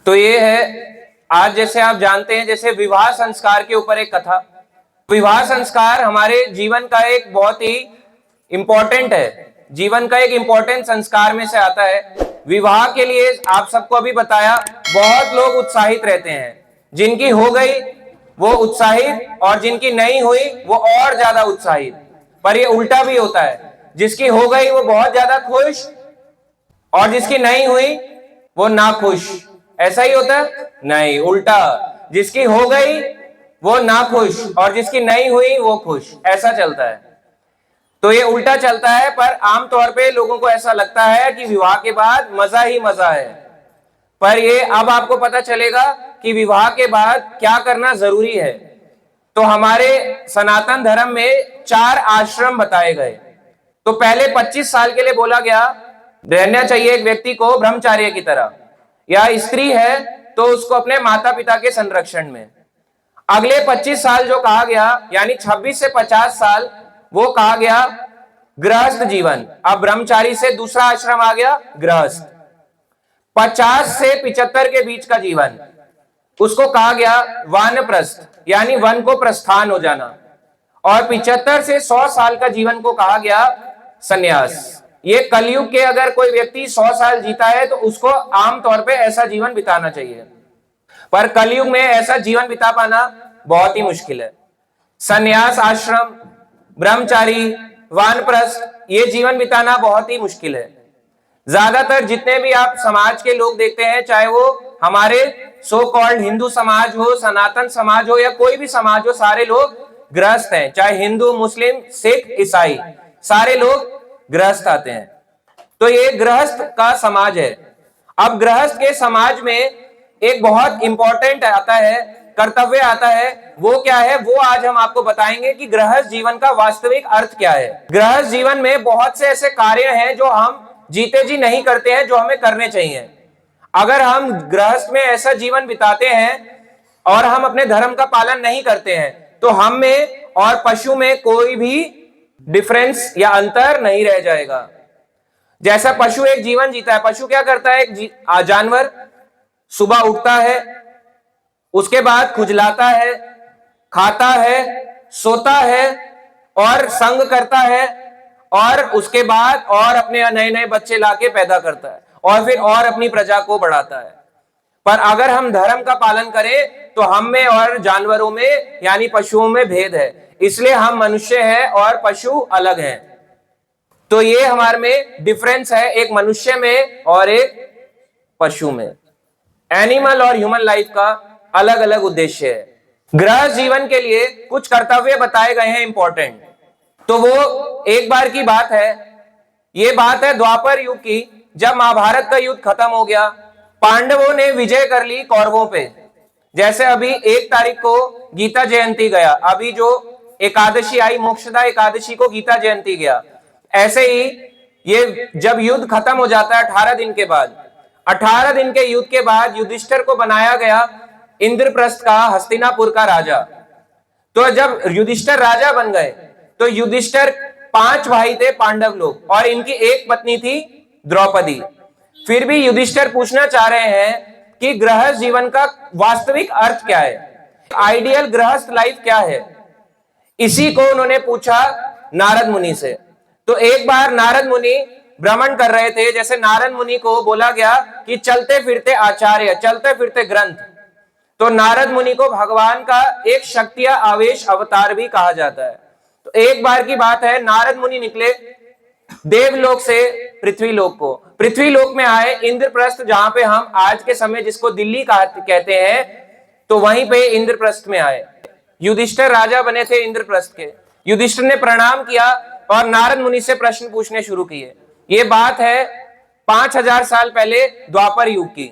तो ये है आज, जैसे आप जानते हैं, जैसे विवाह संस्कार के ऊपर एक कथा। विवाह संस्कार हमारे जीवन का एक बहुत ही इंपॉर्टेंट है, जीवन का एक इंपॉर्टेंट संस्कार में से आता है। विवाह के लिए आप सबको अभी बताया, बहुत लोग उत्साहित रहते हैं। जिनकी हो गई वो उत्साहित, और जिनकी नहीं हुई वो और ज्यादा उत्साहित। पर ये उल्टा भी होता है, जिसकी हो गई वो बहुत ज्यादा खुश, और जिसकी नहीं हुई वो ना खुश। ऐसा ही होता है? नहीं, उल्टा। जिसकी हो गई वो ना खुश, और जिसकी नहीं हुई वो खुश। ऐसा चलता है। तो ये उल्टा चलता है। पर आमतौर पे लोगों को ऐसा लगता है कि विवाह के बाद मजा ही मजा है। पर ये अब आपको पता चलेगा कि विवाह के बाद क्या करना जरूरी है। तो हमारे सनातन धर्म में 4 आश्रम बताए गए। तो पहले 25 साल के लिए बोला गया रहना चाहिए एक व्यक्ति को ब्रह्मचार्य की तरह, या स्त्री है तो उसको अपने माता पिता के संरक्षण में। अगले 25 साल जो कहा गया, यानी 26 से 50 साल, वो कहा गया गृहस्थ जीवन। अब ब्रह्मचारी से दूसरा आश्रम आ गया गृहस्थ। 50 से 75 के बीच का जीवन, उसको कहा गया वानप्रस्थ, यानी वन को प्रस्थान हो जाना। और 75 से 100 साल का जीवन को कहा गया संन्यास। ये कलयुग के अगर कोई व्यक्ति 100 साल जीता है तो उसको आमतौर पे ऐसा जीवन बिताना चाहिए। पर कलयुग में ऐसा जीवन बिता पाना बहुत ही मुश्किल है। संन्यास आश्रम, ब्रह्मचारी, वानप्रस्थ, ये जीवन बिताना बहुत ही मुश्किल है। ज्यादातर जितने भी आप समाज के लोग देखते हैं, चाहे वो हमारे सो कॉल्ड हिंदू समाज हो, सनातन समाज हो, या कोई भी समाज हो, सारे लोग गृहस्थ हैं। चाहे हिंदू, मुस्लिम, सिख, ईसाई, सारे लोग गृहस्थ आते हैं। तो ये गृहस्थ का समाज है। अब गृहस्थ के समाज में एक बहुत इंपॉर्टेंट आता है, कर्तव्य आता है। वो क्या है, वो आज हम आपको बताएंगे कि गृहस्थ जीवन का वास्तविक अर्थ क्या है। गृहस्थ जीवन में बहुत से ऐसे कार्य हैं जो हम जीते जी नहीं करते हैं, जो हमें करने चाहिए। अगर हम गृहस्थ में ऐसा जीवन बिताते हैं और हम अपने धर्म का पालन नहीं करते हैं, तो हम में और पशु में कोई भी डिफरेंस या अंतर नहीं रह जाएगा। जैसा पशु एक जीवन जीता है, पशु क्या करता है, एक जानवर सुबह उठता है, उसके बाद खुजलाता है, खाता है, सोता है और संग करता है, और उसके बाद और अपने नए नए बच्चे लाके पैदा करता है, और फिर और अपनी प्रजा को बढ़ाता है। पर अगर हम धर्म का पालन करें तो हम में और जानवरों में, यानी पशुओं में भेद है। इसलिए हम मनुष्य हैं और पशु अलग हैं। तो ये हमारे में डिफरेंस है, एक मनुष्य में और एक पशु में। एनिमल और ह्यूमन लाइफ का अलग अलग उद्देश्य है। गृहस्थ जीवन के लिए कुछ कर्तव्य बताए गए हैं इंपॉर्टेंट। तो वो एक बार की बात है, ये बात है द्वापर युग की, जब महाभारत का युद्ध खत्म हो गया। पांडवों ने विजय कर ली कौरवों पे। जैसे अभी 1 तारीख को गीता जयंती गया, अभी जो एकादशी आई, मोक्षदा एकादशी को गीता जयंती गया। ऐसे ही ये जब युद्ध खत्म हो जाता है 18 दिन के बाद, 18 दिन के युद्ध के बाद युधिष्ठिर को बनाया गया इंद्रप्रस्थ का, हस्तिनापुर का राजा। तो जब युधिष्ठिर राजा बन गए तो युधिष्ठिर 5 भाई थे पांडव लोग, और इनकी एक पत्नी थी द्रौपदी। फिर भी युधिष्ठिर पूछना चाह रहे हैं कि गृहस्थ जीवन का वास्तविक अर्थ क्या है, आइडियल गृहस्थ लाइफ क्या है। इसी को उन्होंने पूछा नारद मुनि से। तो एक बार नारद मुनि भ्रमण कर रहे थे। जैसे नारद मुनि को बोला गया कि चलते फिरते आचार्य, चलते फिरते ग्रंथ। तो नारद मुनि को भगवान का एक शक्ति या आवेश अवतार भी कहा जाता है। तो एक बार की बात है, नारद मुनि निकले देवलोक से पृथ्वीलोक को। पृथ्वीलोक में आए इंद्रप्रस्थ, जहां पे हम आज के समय जिसको दिल्ली कहते हैं, तो वहीं पे इंद्रप्रस्थ में आए। युधिष्ठिर राजा बने थे इंद्रप्रस्थ के। युधिष्ठिर ने प्रणाम किया और नारद मुनि से प्रश्न पूछने शुरू किए। ये बात है 5000 साल पहले द्वापर युग की।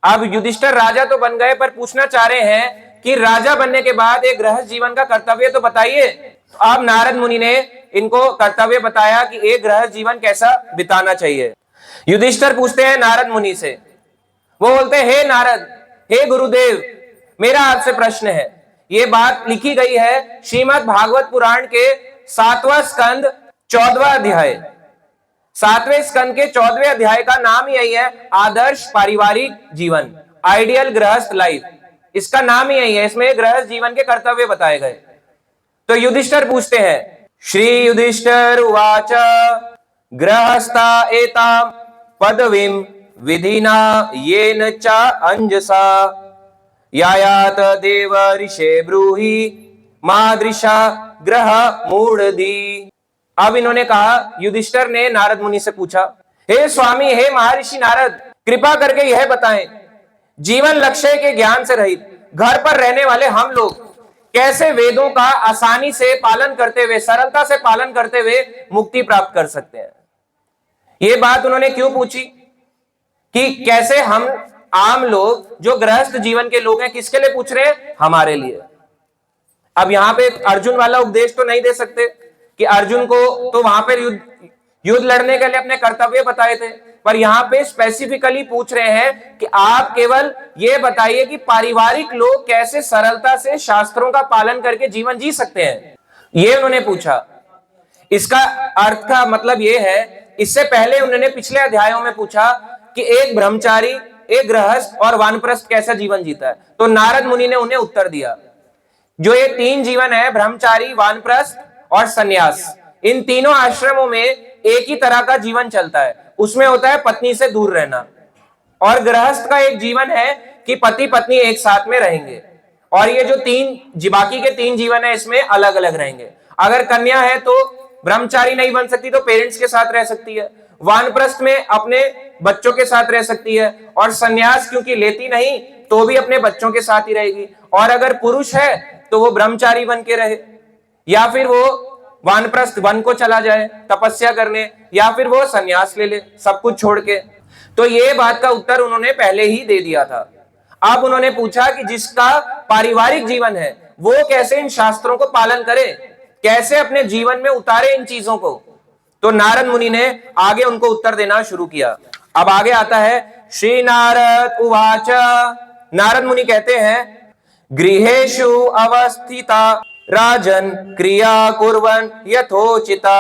अब युधिष्ठिर राजा तो बन गए, पर पूछना चाह रहे हैं कि राजा बनने के बाद एक गृहस्थ जीवन का कर्तव्य तो बताइए। अब नारद मुनि ने इनको कर्तव्य बताया कि एक गृहस्थ जीवन कैसा बिताना चाहिए। युधिष्ठिर पूछते हैं नारद मुनि से, वो बोलते हैं, हे नारद, हे गुरुदेव, मेरा आपसे प्रश्न है। ये बात लिखी गई है श्रीमद् भागवत पुराण के 7वां स्कंद 14वां अध्याय। 7वें स्कंद के 14वें अध्याय का नाम यही है, आदर्श पारिवारिक जीवन। आइडियल गृहस्थ लाइफ, इसका नाम ही यही है, इसमें गृहस्थ जीवन के कर्तव्य बताए गए। तो युधिष्ठिर पूछते हैं, श्री युधिष्ठिर उवाच गृहस्था एताम पदवीम विधिना येन च अंजसा यायात देव ऋषे ब्रूहि मादृशा ग्रह मूढ़धि। अब इन्होंने कहा, युधिष्ठिर ने नारद मुनि से पूछा, हे स्वामी, हे महर्षि नारद, कृपा करके यह बताएं, जीवन लक्ष्य के ज्ञान से रहित घर पर रहने वाले हम लोग कैसे वेदों का आसानी से पालन करते हुए, सरलता से पालन करते हुए मुक्ति प्राप्त कर सकते हैं। ये बात उन्होंने क्यों पूछी कि कैसे हम आम लोग जो गृहस्थ जीवन के लोग हैं, किसके लिए पूछ रहे हैं? हमारे लिए। अब यहां पे अर्जुन वाला उपदेश तो नहीं दे सकते कि अर्जुन को तो वहां पर युद्ध लड़ने के लिए अपने कर्तव्य बताए थे, पर यहां पे स्पेसिफिकली पूछ रहे हैं कि आप केवल ये बताइए कि पारिवारिक लोग कैसे सरलता से शास्त्रों का पालन करके जीवन जी सकते हैं, ये उन्होंने पूछा। इसका अर्थ का मतलब ये है, इससे पहले उन्होंने पिछले अध्यायों में पूछा कि एक ब्रह्मचारी, एक गृहस्थ और वानप्रस्थ कैसा जीवन जीता है, तो नारद मुनि ने उन्हें उत्तर दिया, जो ये तीन जीवन है, ब्रह्मचारी, वानप्रस्थ और सन्यास, इन तीनों आश्रमों में एक ही तरह का जीवन चलता है। उसमें होता है पत्नी से दूर रहना, और गृहस्थ का एक जीवन है कि पति पत्नी एक साथ में रहेंगे, और ये जो बाकी के तीन जीवन है इसमें अलग अलग रहेंगे। अगर कन्या है तो ब्रह्मचारी नहीं बन सकती, तो पेरेंट्स के साथ रह सकती है, वानप्रस्थ में अपने बच्चों के साथ रह सकती है, और सन्यास क्योंकि लेती नहीं तो भी अपने बच्चों के साथ ही रहेगी। और अगर पुरुष है तो वो ब्रह्मचारी बन के रहे, या फिर वो वानप्रस्थ वन को चला जाए तपस्या करने, या फिर वो सन्यास ले ले सब कुछ छोड़ के। तो ये बात का उत्तर उन्होंने पहले ही दे दिया था। अब उन्होंने पूछा कि जिसका पारिवारिक जीवन है वो कैसे इन शास्त्रों को पालन करे, कैसे अपने जीवन में उतारे इन चीजों को। तो नारद मुनि ने आगे उनको उत्तर देना शुरू किया। अब आगे आता है, श्री नारद उवाच, नारद मुनि कहते हैं, गृहेषु अवस्थिता राजन क्रिया कुर्वन् यथोचिता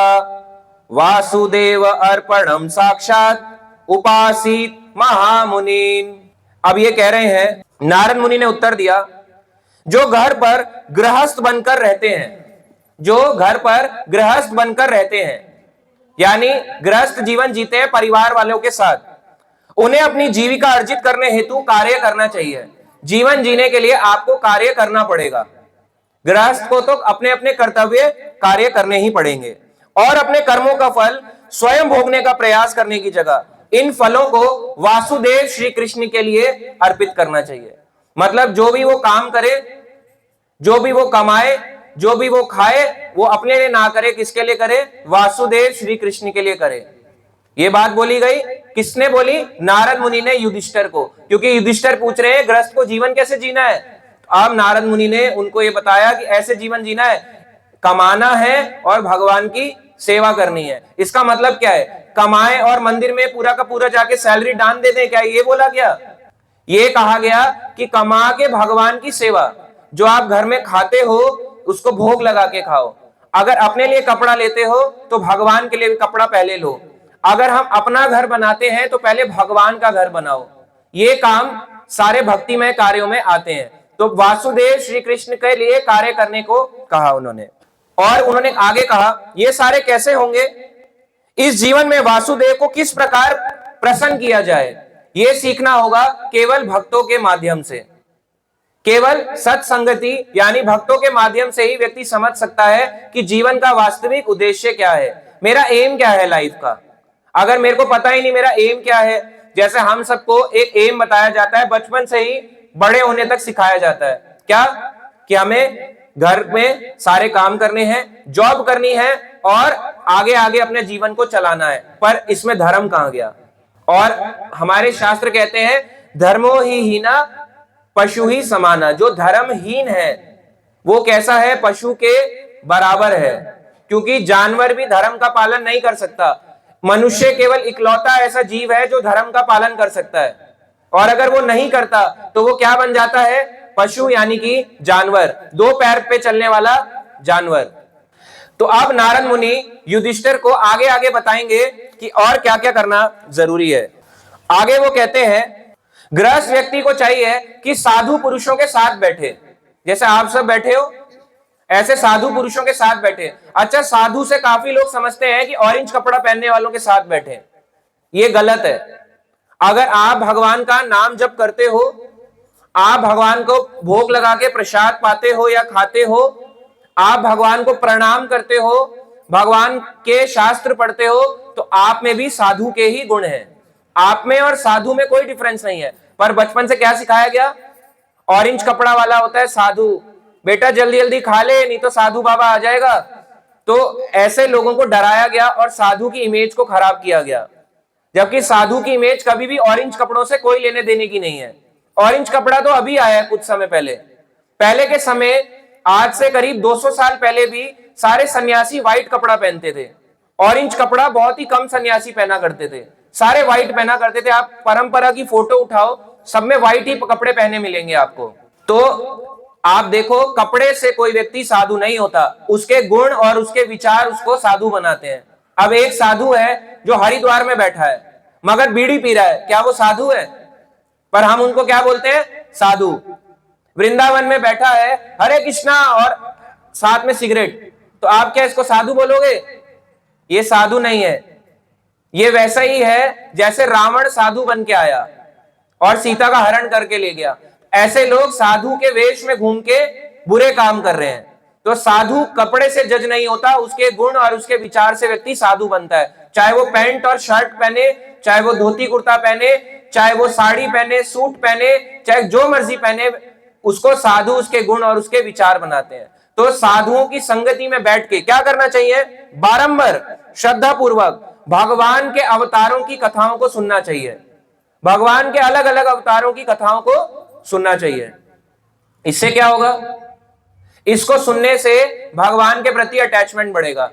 वासुदेव अर्पणम साक्षात उपासित महामुनीन। अब ये कह रहे हैं, नारद मुनि ने उत्तर दिया, जो घर पर गृहस्थ बनकर रहते हैं, जो घर पर गृहस्थ बनकर रहते हैं, यानी गृहस्थ जीवन जीते हैं परिवार वालों के साथ, उन्हें अपनी जीविका अर्जित करने हेतु कार्य करना चाहिए। जीवन जीने के लिए आपको कार्य करना पड़ेगा। गृहस्थ को तो अपने अपने कर्तव्य कार्य करने ही पड़ेंगे, और अपने कर्मों का फल स्वयं भोगने का प्रयास करने की जगह इन फलों को वासुदेव श्री कृष्ण के लिए अर्पित करना चाहिए। मतलब जो भी वो काम करे, जो भी वो कमाए, जो भी वो खाए, वो अपने लिए ना करे, किसके लिए करे? वासुदेव श्री कृष्ण के लिए करे। ये बात बोली गई, किसने बोली? नारद मुनि ने युधिष्ठिर को, क्योंकि युधिष्ठिर पूछ रहे हैं गृहस्थ को जीवन कैसे जीना है। अब नारद मुनि ने उनको ये बताया कि ऐसे जीवन जीना है, कमाना है और भगवान की सेवा करनी है। इसका मतलब क्या है? कमाए और मंदिर में पूरा का पूरा जाके सैलरी दान दे दें, क्या ये बोला गया? ये कहा गया कि कमा के भगवान की सेवा, जो आप घर में खाते हो उसको भोग लगा के खाओ। अगर अपने लिए कपड़ा लेते हो तो भगवान के लिए भी कपड़ा पहले लो। अगर हम अपना घर बनाते हैं तो पहले भगवान का घर बनाओ। ये काम सारे भक्तिमय कार्यों में आते हैं। तो वासुदेव श्री कृष्ण के लिए कार्य करने को कहा उन्होंने। और उन्होंने आगे कहा, ये सारे कैसे होंगे? इस जीवन में वासुदेव को किस प्रकार प्रसन्न किया जाए, ये सीखना होगा केवल भक्तों के माध्यम से। केवल सत्संगति यानी भक्तों के माध्यम से ही व्यक्ति समझ सकता है कि जीवन का वास्तविक उद्देश्य क्या है, मेरा एम क्या है लाइफ का। अगर मेरे को पता ही नहीं मेरा एम क्या है, जैसे हम सबको एक एम बताया जाता है, बचपन से ही बड़े होने तक सिखाया जाता है, क्या कि हमें घर में सारे काम करने हैं, जॉब करनी है और आगे आगे अपने जीवन को चलाना है। पर इसमें धर्म कहां गया? और हमारे शास्त्र कहते हैं धर्मो ही हीना पशु ही समाना। जो धर्महीन है वो कैसा है? पशु के बराबर है, क्योंकि जानवर भी धर्म का पालन नहीं कर सकता। मनुष्य केवल इकलौता ऐसा जीव है जो धर्म का पालन कर सकता है, और अगर वो नहीं करता तो वो क्या बन जाता है? पशु यानी कि जानवर, दो पैर पे चलने वाला जानवर। तो अब नारद मुनि युधिष्ठिर को आगे आगे बताएंगे कि और क्या क्या करना जरूरी है। आगे वो कहते हैं, गृहस्थ व्यक्ति को चाहिए कि साधु पुरुषों के साथ बैठे, जैसे आप सब बैठे हो ऐसे साधु पुरुषों के साथ बैठे। अच्छा, साधु से काफी लोग समझते हैं कि ऑरेंज कपड़ा पहनने वालों के साथ बैठे, ये गलत है। अगर आप भगवान का नाम जप करते हो, आप भगवान को भोग लगा के प्रसाद पाते हो या खाते हो, आप भगवान को प्रणाम करते हो, भगवान के शास्त्र पढ़ते हो, तो आप में भी साधु के ही गुण हैं। आप में और साधु में कोई डिफरेंस नहीं है। पर बचपन से क्या सिखाया गया? ऑरेंज कपड़ा वाला होता है साधु, बेटा जल्दी जल्दी खा ले नहीं तो साधु बाबा आ जाएगा। तो ऐसे लोगों को डराया गया और साधु की इमेज को खराब किया गया, जबकि साधु की इमेज कभी भी ऑरेंज कपड़ों से कोई लेने देने की नहीं है। ऑरेंज कपड़ा तो अभी आया है कुछ समय पहले। पहले के समय, आज से करीब 200 साल पहले भी सारे सन्यासी व्हाइट कपड़ा पहनते थे। ऑरेंज कपड़ा बहुत ही कम सन्यासी पहना करते थे, सारे व्हाइट पहना करते थे। आप परंपरा की फोटो उठाओ, सब में व्हाइट ही कपड़े पहने मिलेंगे आपको। तो आप देखो, कपड़े से कोई व्यक्ति साधु नहीं होता, उसके गुण और उसके विचार उसको साधु बनाते हैं। अब एक साधु है जो हरिद्वार में बैठा है मगर बीड़ी पी रहा है, क्या वो साधु है? पर हम उनको क्या बोलते हैं? साधु। वृंदावन में बैठा है हरे कृष्णा और साथ में सिगरेट, तो आप क्या इसको साधु बोलोगे? ये साधु नहीं है। ये वैसा ही है जैसे रावण साधु बन के आया और सीता का हरण करके ले गया। ऐसे लोग साधु के वेश में घूम के बुरे काम कर रहे हैं। तो साधु कपड़े से जज नहीं होता, उसके गुण और उसके विचार से व्यक्ति साधु बनता है। चाहे वो पैंट और शर्ट पहने, चाहे वो धोती कुर्ता पहने, चाहे वो साड़ी पहने, सूट पहने, चाहे जो मर्जी पहने, उसको साधु उसके गुण और उसके विचार बनाते हैं। तो साधुओं की संगति में बैठ के क्या करना चाहिए? बारंबार श्रद्धा पूर्वक भगवान के अवतारों की कथाओं को सुनना चाहिए। भगवान के अलग अलग अवतारों की कथाओं को सुनना चाहिए। इससे क्या होगा? इसको सुनने से भगवान के प्रति अटैचमेंट बढ़ेगा।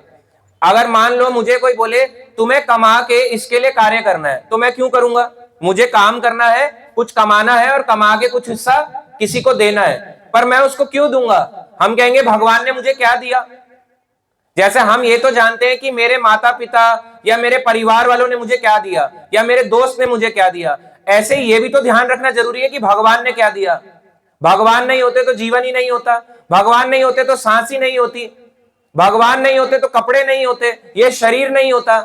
अगर मान लो मुझे कोई बोले तुम्हें कमा के इसके लिए कार्य करना है, तो मैं क्यों करूंगा? मुझे काम करना है, कुछ कमाना है और कमा के कुछ हिस्सा किसी को देना है, पर मैं उसको क्यों दूंगा? हम कहेंगे भगवान ने मुझे क्या दिया। जैसे हम ये तो जानते हैं कि मेरे माता पिता या मेरे परिवार वालों ने मुझे क्या दिया या मेरे दोस्त ने मुझे क्या दिया, ऐसे ही ये भी तो ध्यान रखना जरूरी है कि भगवान ने क्या दिया। भगवान नहीं होते तो जीवन ही नहीं होता, भगवान नहीं होते तो सांस ही नहीं होती, भगवान नहीं होते तो कपड़े नहीं होते, ये शरीर नहीं होता।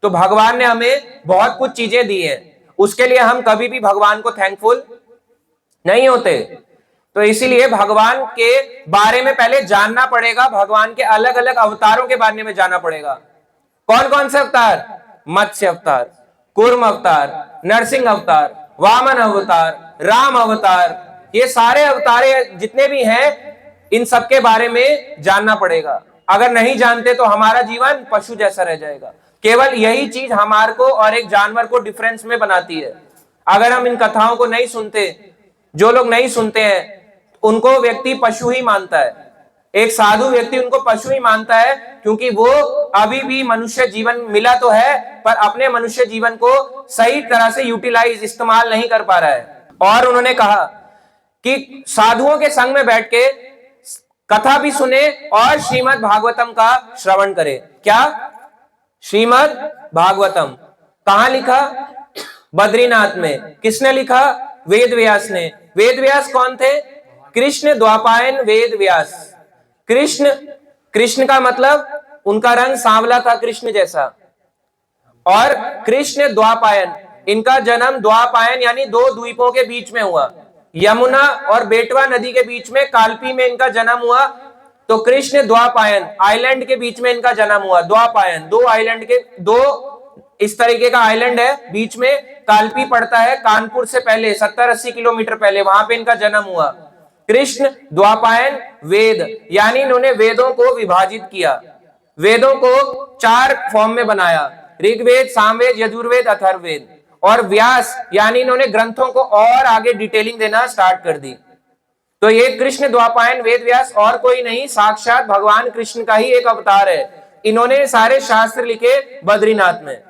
तो भगवान ने हमें बहुत कुछ चीजें दी हैं, उसके लिए हम कभी भी भगवान को थैंकफुल नहीं होते। तो इसीलिए भगवान के बारे में पहले जानना पड़ेगा, भगवान के अलग अलग अवतारों के बारे में जानना पड़ेगा। कौन कौन से अवतार? मत्स्य अवतार, कूर्म अवतार, नरसिंह अवतार, वामन अवतार, राम अवतार, ये सारे अवतार जितने भी हैं, इन सब के बारे में जानना पड़ेगा। अगर नहीं जानते तो हमारा जीवन पशु जैसा रह जाएगा। केवल यही चीज हमारे को और एक जानवर को डिफरेंस में बनाती है। अगर हम इन कथाओं को नहीं सुनते, जो लोग नहीं सुनते हैं उनको व्यक्ति पशु ही मानता है। एक साधु व्यक्ति उनको पशु ही मानता है, क्योंकि वो अभी भी मनुष्य जीवन मिला तो है, पर अपने मनुष्य जीवन को सही तरह से यूटिलाइज, इस्तेमाल नहीं कर पा रहा है। और उन्होंने कहा कि साधुओं के संग में बैठ के कथा भी सुने और श्रीमद् भागवतम का श्रवण करे। क्या? श्रीमद् भागवतम कहां लिखा? बद्रीनाथ में। किसने लिखा? वेद व्यास ने। वेद व्यास कौन थे? कृष्ण द्वापायन वेद व्यास। कृष्ण, कृष्ण का मतलब उनका रंग सांवला था कृष्ण जैसा, और कृष्ण द्वापायन, इनका जन्म द्वापायन यानी दो द्वीपों के बीच में हुआ। यमुना और बेटवा नदी के बीच में कालपी में इनका जन्म हुआ। तो कृष्ण द्वापायन, आइलैंड के बीच में इनका जन्म हुआ। द्वापायन, दो आइलैंड के, दो इस तरीके का आइलैंड है, बीच में कालपी पड़ता है, कानपुर से पहले 70-80 किलोमीटर पहले, वहां पे इनका जन्म हुआ। कृष्ण द्वापायन वेद, यानी इन्होंने वेदों को विभाजित किया, वेदों को 4 फॉर्म में बनाया, ऋग्वेद, सामवेद, यजुर्वेद, अथर्ववेद। और व्यास यानी इन्होंने ग्रंथों को और आगे डिटेलिंग देना स्टार्ट कर दी। तो ये कृष्ण द्वापायन वेद व्यास और कोई नहीं, साक्षात भगवान कृष्ण का ही एक अवतार है। इन्होंने सारे शास्त्र लिखे बद्रीनाथ में,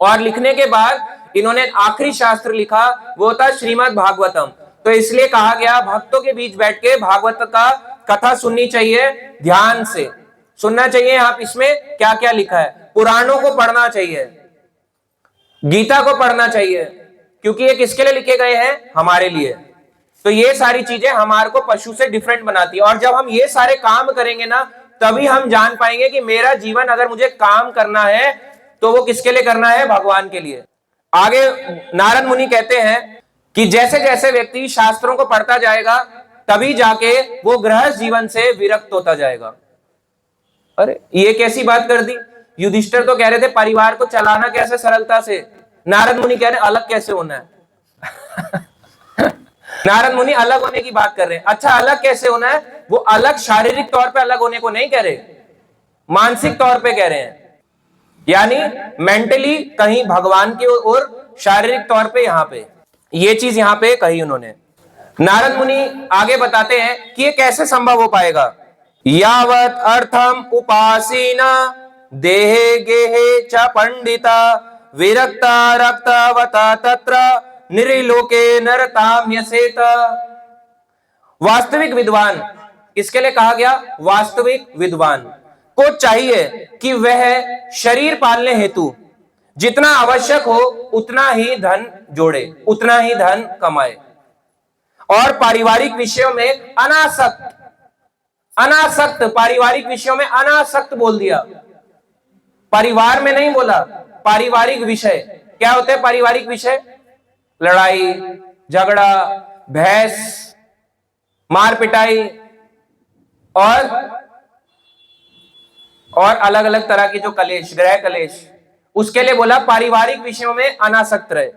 और लिखने के बाद इन्होंने आखिरी शास्त्र लिखा, वो था श्रीमद् भागवतम। तो इसलिए कहा गया भक्तों के बीच बैठ के भागवत का कथा सुननी चाहिए, ध्यान से सुनना चाहिए। आप इसमें क्या क्या लिखा है, पुराणों को पढ़ना चाहिए, गीता को पढ़ना चाहिए, क्योंकि ये किसके लिए लिखे गए हैं? हमारे लिए। तो ये सारी चीजें हमारे को पशु से डिफरेंट बनाती है। और जब हम ये सारे काम करेंगे ना, तभी हम जान पाएंगे कि मेरा जीवन अगर मुझे काम करना है तो वो किसके लिए करना है? भगवान के लिए। आगे नारद मुनि कहते हैं कि जैसे जैसे व्यक्ति शास्त्रों को पढ़ता जाएगा, तभी जाके वो गृहस्थ जीवन से विरक्त होता जाएगा। अरे ये कैसी बात कर दी? युधिष्ठिर तो कह रहे थे परिवार को चलाना कैसे सरलता से, नारद मुनि कह रहे अलग कैसे होना है। नारद मुनि अलग होने की बात कर रहे हैं। अच्छा, अलग कैसे होना है? वो अलग शारीरिक तौर पे अलग होने को नहीं कह रहे, मानसिक तौर पे कह रहे हैं। यानी मेंटली कहीं भगवान की और शारीरिक तौर पे यहां पे ये चीज यहां पे कही उन्होंने। नारद मुनि आगे बताते हैं कि ये कैसे संभव हो पाएगा। यावत अर्थम उपासीना देहे गेहे च पंडिता विरक्ता रक्तावता तत्र निरिलोके नरताम्यसेत। वास्तविक विद्वान, इसके लिए कहा गया वास्तविक विद्वान को चाहिए कि वह शरीर पालने हेतु जितना आवश्यक हो उतना ही धन जोड़े, उतना ही धन कमाए, और पारिवारिक विषयों में अनासक्त, अनासक्त, पारिवारिक विषयों में अनासक्त बोल दिया, परिवार में नहीं बोला, पारिवारिक विषय। क्या होते हैं पारिवारिक विषय? लड़ाई झगड़ा, बहस, मार पिटाई और अलग अलग तरह की जो कलेश, गृह कलेश, उसके लिए बोला पारिवारिक विषयों में अनासक्त रहे।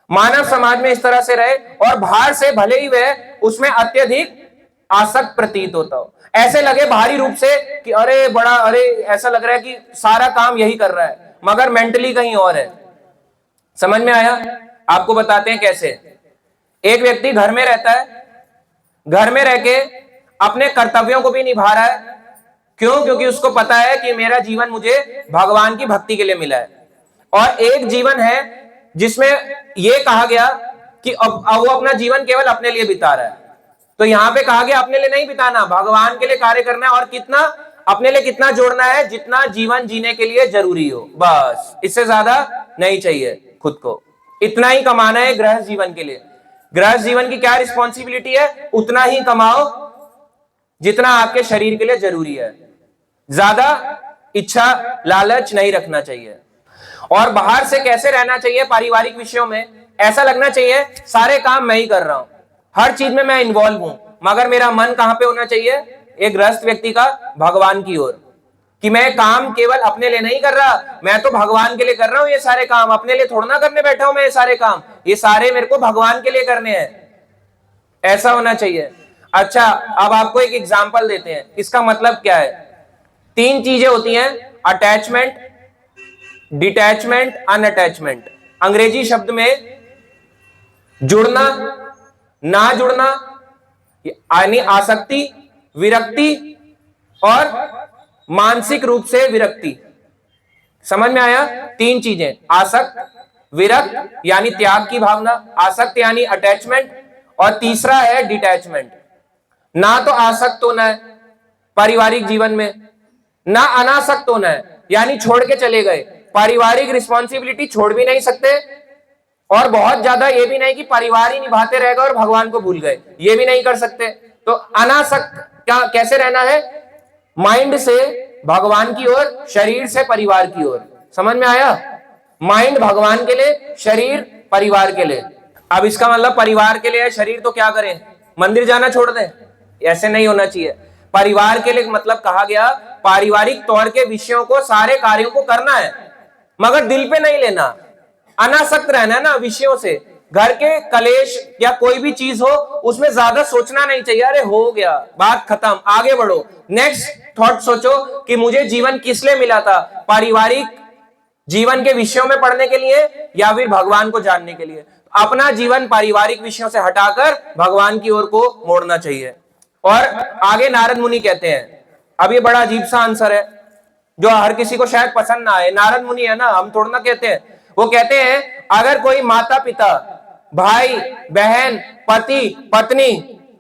मानव समाज में इस तरह से रहे और बाहर से भले ही वह उसमें अत्यधिक आसक्त प्रतीत होता हो, ऐसे लगे बाहरी रूप से कि अरे बड़ा, अरे ऐसा लग रहा है कि सारा काम यही कर रहा है, मगर मेंटली कहीं और है। समझ में आया? आपको बताते हैं कैसे। एक व्यक्ति घर में रहता है, घर में रह के अपने कर्तव्यों को भी निभा रहा है। क्यों? क्योंकि उसको पता है कि मेरा जीवन मुझे भगवान की भक्ति के लिए मिला है। और एक जीवन है जिसमें यह कहा गया कि अब वो अपना जीवन केवल अपने लिए बिता रहा है। तो यहां पे कहा गया अपने लिए नहीं बिताना, भगवान के लिए कार्य करना है। और कितना अपने लिए कितना जोड़ना है? जितना जीवन जीने के लिए जरूरी हो, बस, इससे ज्यादा नहीं चाहिए। खुद को इतना ही कमाना है गृहस्थ जीवन के लिए। गृहस्थ जीवन की क्या रिस्पॉन्सिबिलिटी है? उतना ही कमाओ जितना आपके शरीर के लिए जरूरी है, ज्यादा इच्छा लालच नहीं रखना चाहिए। और बाहर से कैसे रहना चाहिए? पारिवारिक विषयों में ऐसा लगना चाहिए सारे काम मैं ही कर रहा हूं, हर चीज में मैं इन्वॉल्व हूं, मगर मेरा मन कहां पे होना चाहिए? एक गृहस्थ व्यक्ति का भगवान की ओर, कि मैं काम केवल अपने लिए नहीं कर रहा, मैं तो भगवान के लिए कर रहा हूं ये सारे काम, अपने लिए थोड़ा ना करने बैठा हूं मैं ये सारे काम, ये सारे मेरे को भगवान के लिए करने हैं। ऐसा होना चाहिए। अच्छा, अब आपको एक एग्जांपल देते हैं, इसका मतलब क्या है। 3 चीजें होती हैं, अटैचमेंट, डिटैचमेंट, अनअटैचमेंट। अंग्रेजी शब्द में जुड़ना, ना जुड़ना, यानी आसक्ति, विरक्ति और मानसिक रूप से विरक्ति। समझ में आया? 3 चीजें, आसक्त, विरक्त यानी त्याग की भावना, आसक्त यानी अटैचमेंट, और तीसरा है डिटैचमेंट। ना तो आसक्त होना है पारिवारिक जीवन में, ना अनासक्त होना है, यानी छोड़ के चले गए, पारिवारिक रिस्पॉन्सिबिलिटी छोड़ भी नहीं सकते, और बहुत ज्यादा ये भी नहीं कि परिवार ही निभाते रहेगा और भगवान को भूल गए, ये भी नहीं कर सकते। तो अनासक्त क्या, कैसे रहना है? माइंड से भगवान की ओर, शरीर से परिवार की ओर। समझ में आया? माइंड भगवान के लिए, शरीर परिवार के लिए। अब इसका मतलब परिवार के लिए है, शरीर तो क्या करें, मंदिर जाना छोड़ दें? ऐसे नहीं होना चाहिए। परिवार के लिए मतलब कहा गया पारिवारिक तौर के विषयों को, सारे कार्यों को करना है, मगर दिल पे नहीं लेना, अनासक्त रहना है ना विषयों से। घर के कलेश या कोई भी चीज हो उसमें ज्यादा सोचना नहीं चाहिए, अरे हो गया, बात खत्म, आगे बढ़ो। नेक्स्ट थॉट सोचो कि मुझे जीवन किस लिए मिला था, पारिवारिक जीवन के विषयों में पढ़ने के लिए या फिर भगवान को जानने के लिए। अपना जीवन पारिवारिक विषयों से हटाकर भगवान की ओर को मोड़ना चाहिए। और आगे नारद मुनि कहते हैं, अब ये बड़ा अजीब सा आंसर है जो हर किसी को शायद पसंद ना आए। नारद मुनि है ना, हम थोड़ा ना कहते हैं। वो कहते हैं अगर कोई माता पिता, भाई बहन, पति पत्नी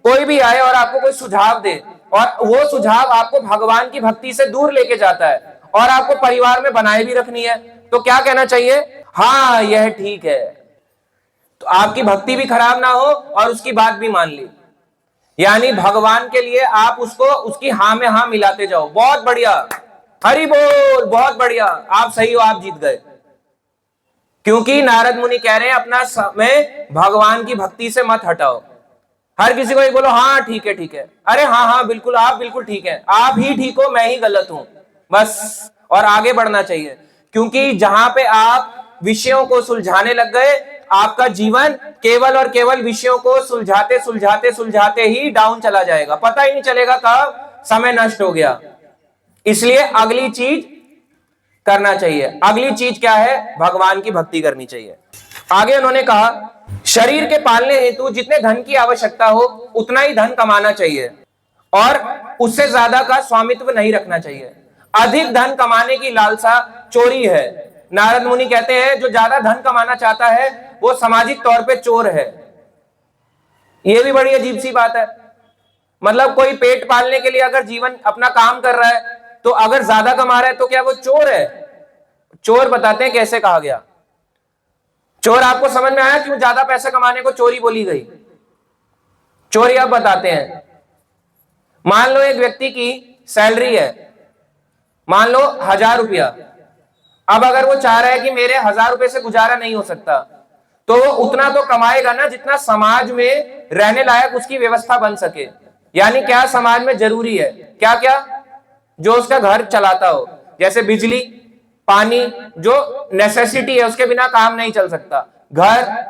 कोई भी आए और आपको कोई सुझाव दे, और वो सुझाव आपको भगवान की भक्ति से दूर लेके जाता है और आपको परिवार में बनाए भी रखनी है, तो क्या कहना चाहिए? हाँ, यह ठीक है, तो आपकी भक्ति भी खराब ना हो और उसकी बात भी मान ली। यानी भगवान के लिए आप उसको उसकी हाँ में हाँ मिलाते जाओ। बहुत बढ़िया, हरि बोल, बहुत बढ़िया, आप सही हो, आप जीत गए। क्योंकि नारद मुनि कह रहे हैं अपना समय भगवान की भक्ति से मत हटाओ। हर किसी को ये बोलो हाँ ठीक है ठीक है, अरे हाँ हाँ बिल्कुल, आप बिल्कुल ठीक है, आप ही ठीक हो, मैं ही गलत हूं, बस। और आगे बढ़ना चाहिए, क्योंकि जहां पे आप विषयों को सुलझाने लग गए, आपका जीवन केवल और केवल विषयों को सुलझाते सुलझाते सुलझाते ही डाउन चला जाएगा, पता ही नहीं चलेगा कब समय नष्ट हो गया। इसलिए अगली चीज करना चाहिए। अगली चीज क्या है? भगवान की भक्ति करनी चाहिए। आगे उन्होंने कहा, शरीर के पालने हेतु जितने धन की आवश्यकता हो उतना ही धन कमाना चाहिए और उससे ज्यादा का स्वामित्व नहीं रखना चाहिए। अधिक धन कमाने की लालसा चोरी है। नारद मुनि कहते हैं जो ज्यादा धन कमाना चाहता है वो सामाजिक तौर पे चोर है। यह भी बड़ी अजीब सी बात है। मतलब कोई पेट पालने के लिए अगर जीवन अपना काम कर रहा है तो अगर ज्यादा कमा रहा है तो क्या वो चोर है? चोर बताते हैं कैसे कहा गया। चोर आपको समझ में आया क्यों ज्यादा पैसा कमाने को चोरी बोली गई? चोरी आप बताते हैं। मान लो एक व्यक्ति की सैलरी है, मान लो 1000 रुपया। अब अगर वो चाह रहा है कि मेरे 1000 रुपए से गुजारा नहीं हो सकता, तो वो उतना तो कमाएगा ना जितना समाज में रहने लायक उसकी व्यवस्था बन सके। यानी क्या समाज में जरूरी है, क्या क्या जो उसका घर चलाता हो, जैसे बिजली पानी, जो नेसेसिटी है, उसके बिना काम नहीं चल सकता। घर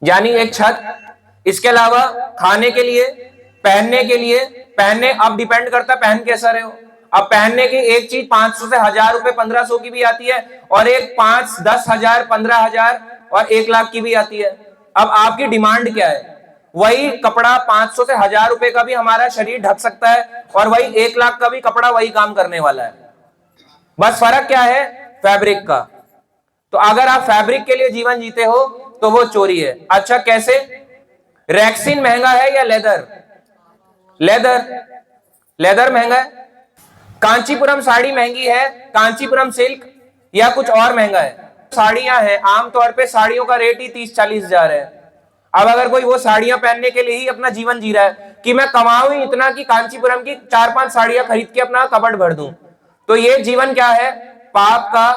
यानी एक छत, इसके अलावा खाने के लिए, पहनने के लिए, पहनने अब डिपेंड करता है पहन कैसा रहे हो। अब पहनने की एक चीज 500 से 1000 रुपए 1500 की भी आती है और एक 5, 10,000, 15,000 और 1 लाख की भी आती है। अब आपकी डिमांड क्या है? वही कपड़ा 500 से 1000 रुपए का भी हमारा शरीर ढक सकता है और वही 1 लाख का भी कपड़ा वही काम करने वाला है। बस फर्क क्या है? फैब्रिक का। तो अगर आप फैब्रिक के लिए जीवन जीते हो तो वो चोरी है। अच्छा कैसे? रैक्सीन महंगा है या लेदर? लेदर, लेदर महंगा है। कांचीपुरम साड़ी महंगी है, कांचीपुरम सिल्क, या कुछ और महंगा है? साड़ियां हैं, आमतौर पे साड़ियों का रेट ही 30-40 हजार है। अब अगर कोई वो साड़ियां पहनने के लिए ही अपना जीवन जी रहा है कि मैं कमाऊं ही इतना कि कांचीपुरम की 4-5 साड़ियां खरीद के अपना कबर्ड भर दूं, तो ये जीवन क्या है? पाप का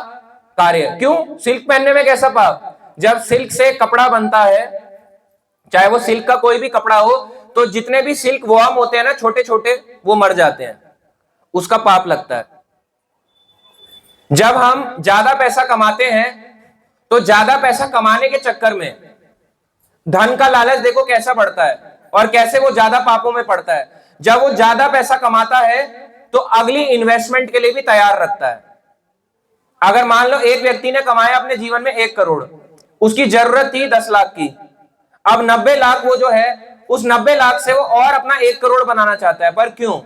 कार्य। क्यों? सिल्क पहनने में कैसा पाप? जब सिल्क से कपड़ा बनता है, चाहे वो सिल्क का कोई भी कपड़ा हो, तो जितने भी सिल्क वॉर्म होते हैं ना छोटे छोटे, वो मर जाते हैं, उसका पाप लगता है। जब हम ज्यादा पैसा कमाते हैं तो ज्यादा पैसा कमाने के चक्कर में धन का लालच देखो कैसा बढ़ता है और कैसे वो ज्यादा पापों में पड़ता है। जब वो ज्यादा पैसा कमाता है तो अगली इन्वेस्टमेंट के लिए भी तैयार रखता है। अगर मान लो एक व्यक्ति ने कमाया अपने जीवन में 1 करोड़, उसकी जरूरत थी 10 लाख की, अब 90 लाख वो जो है, उस 90 लाख से वो और अपना 1 करोड़ बनाना चाहता है। पर क्यों?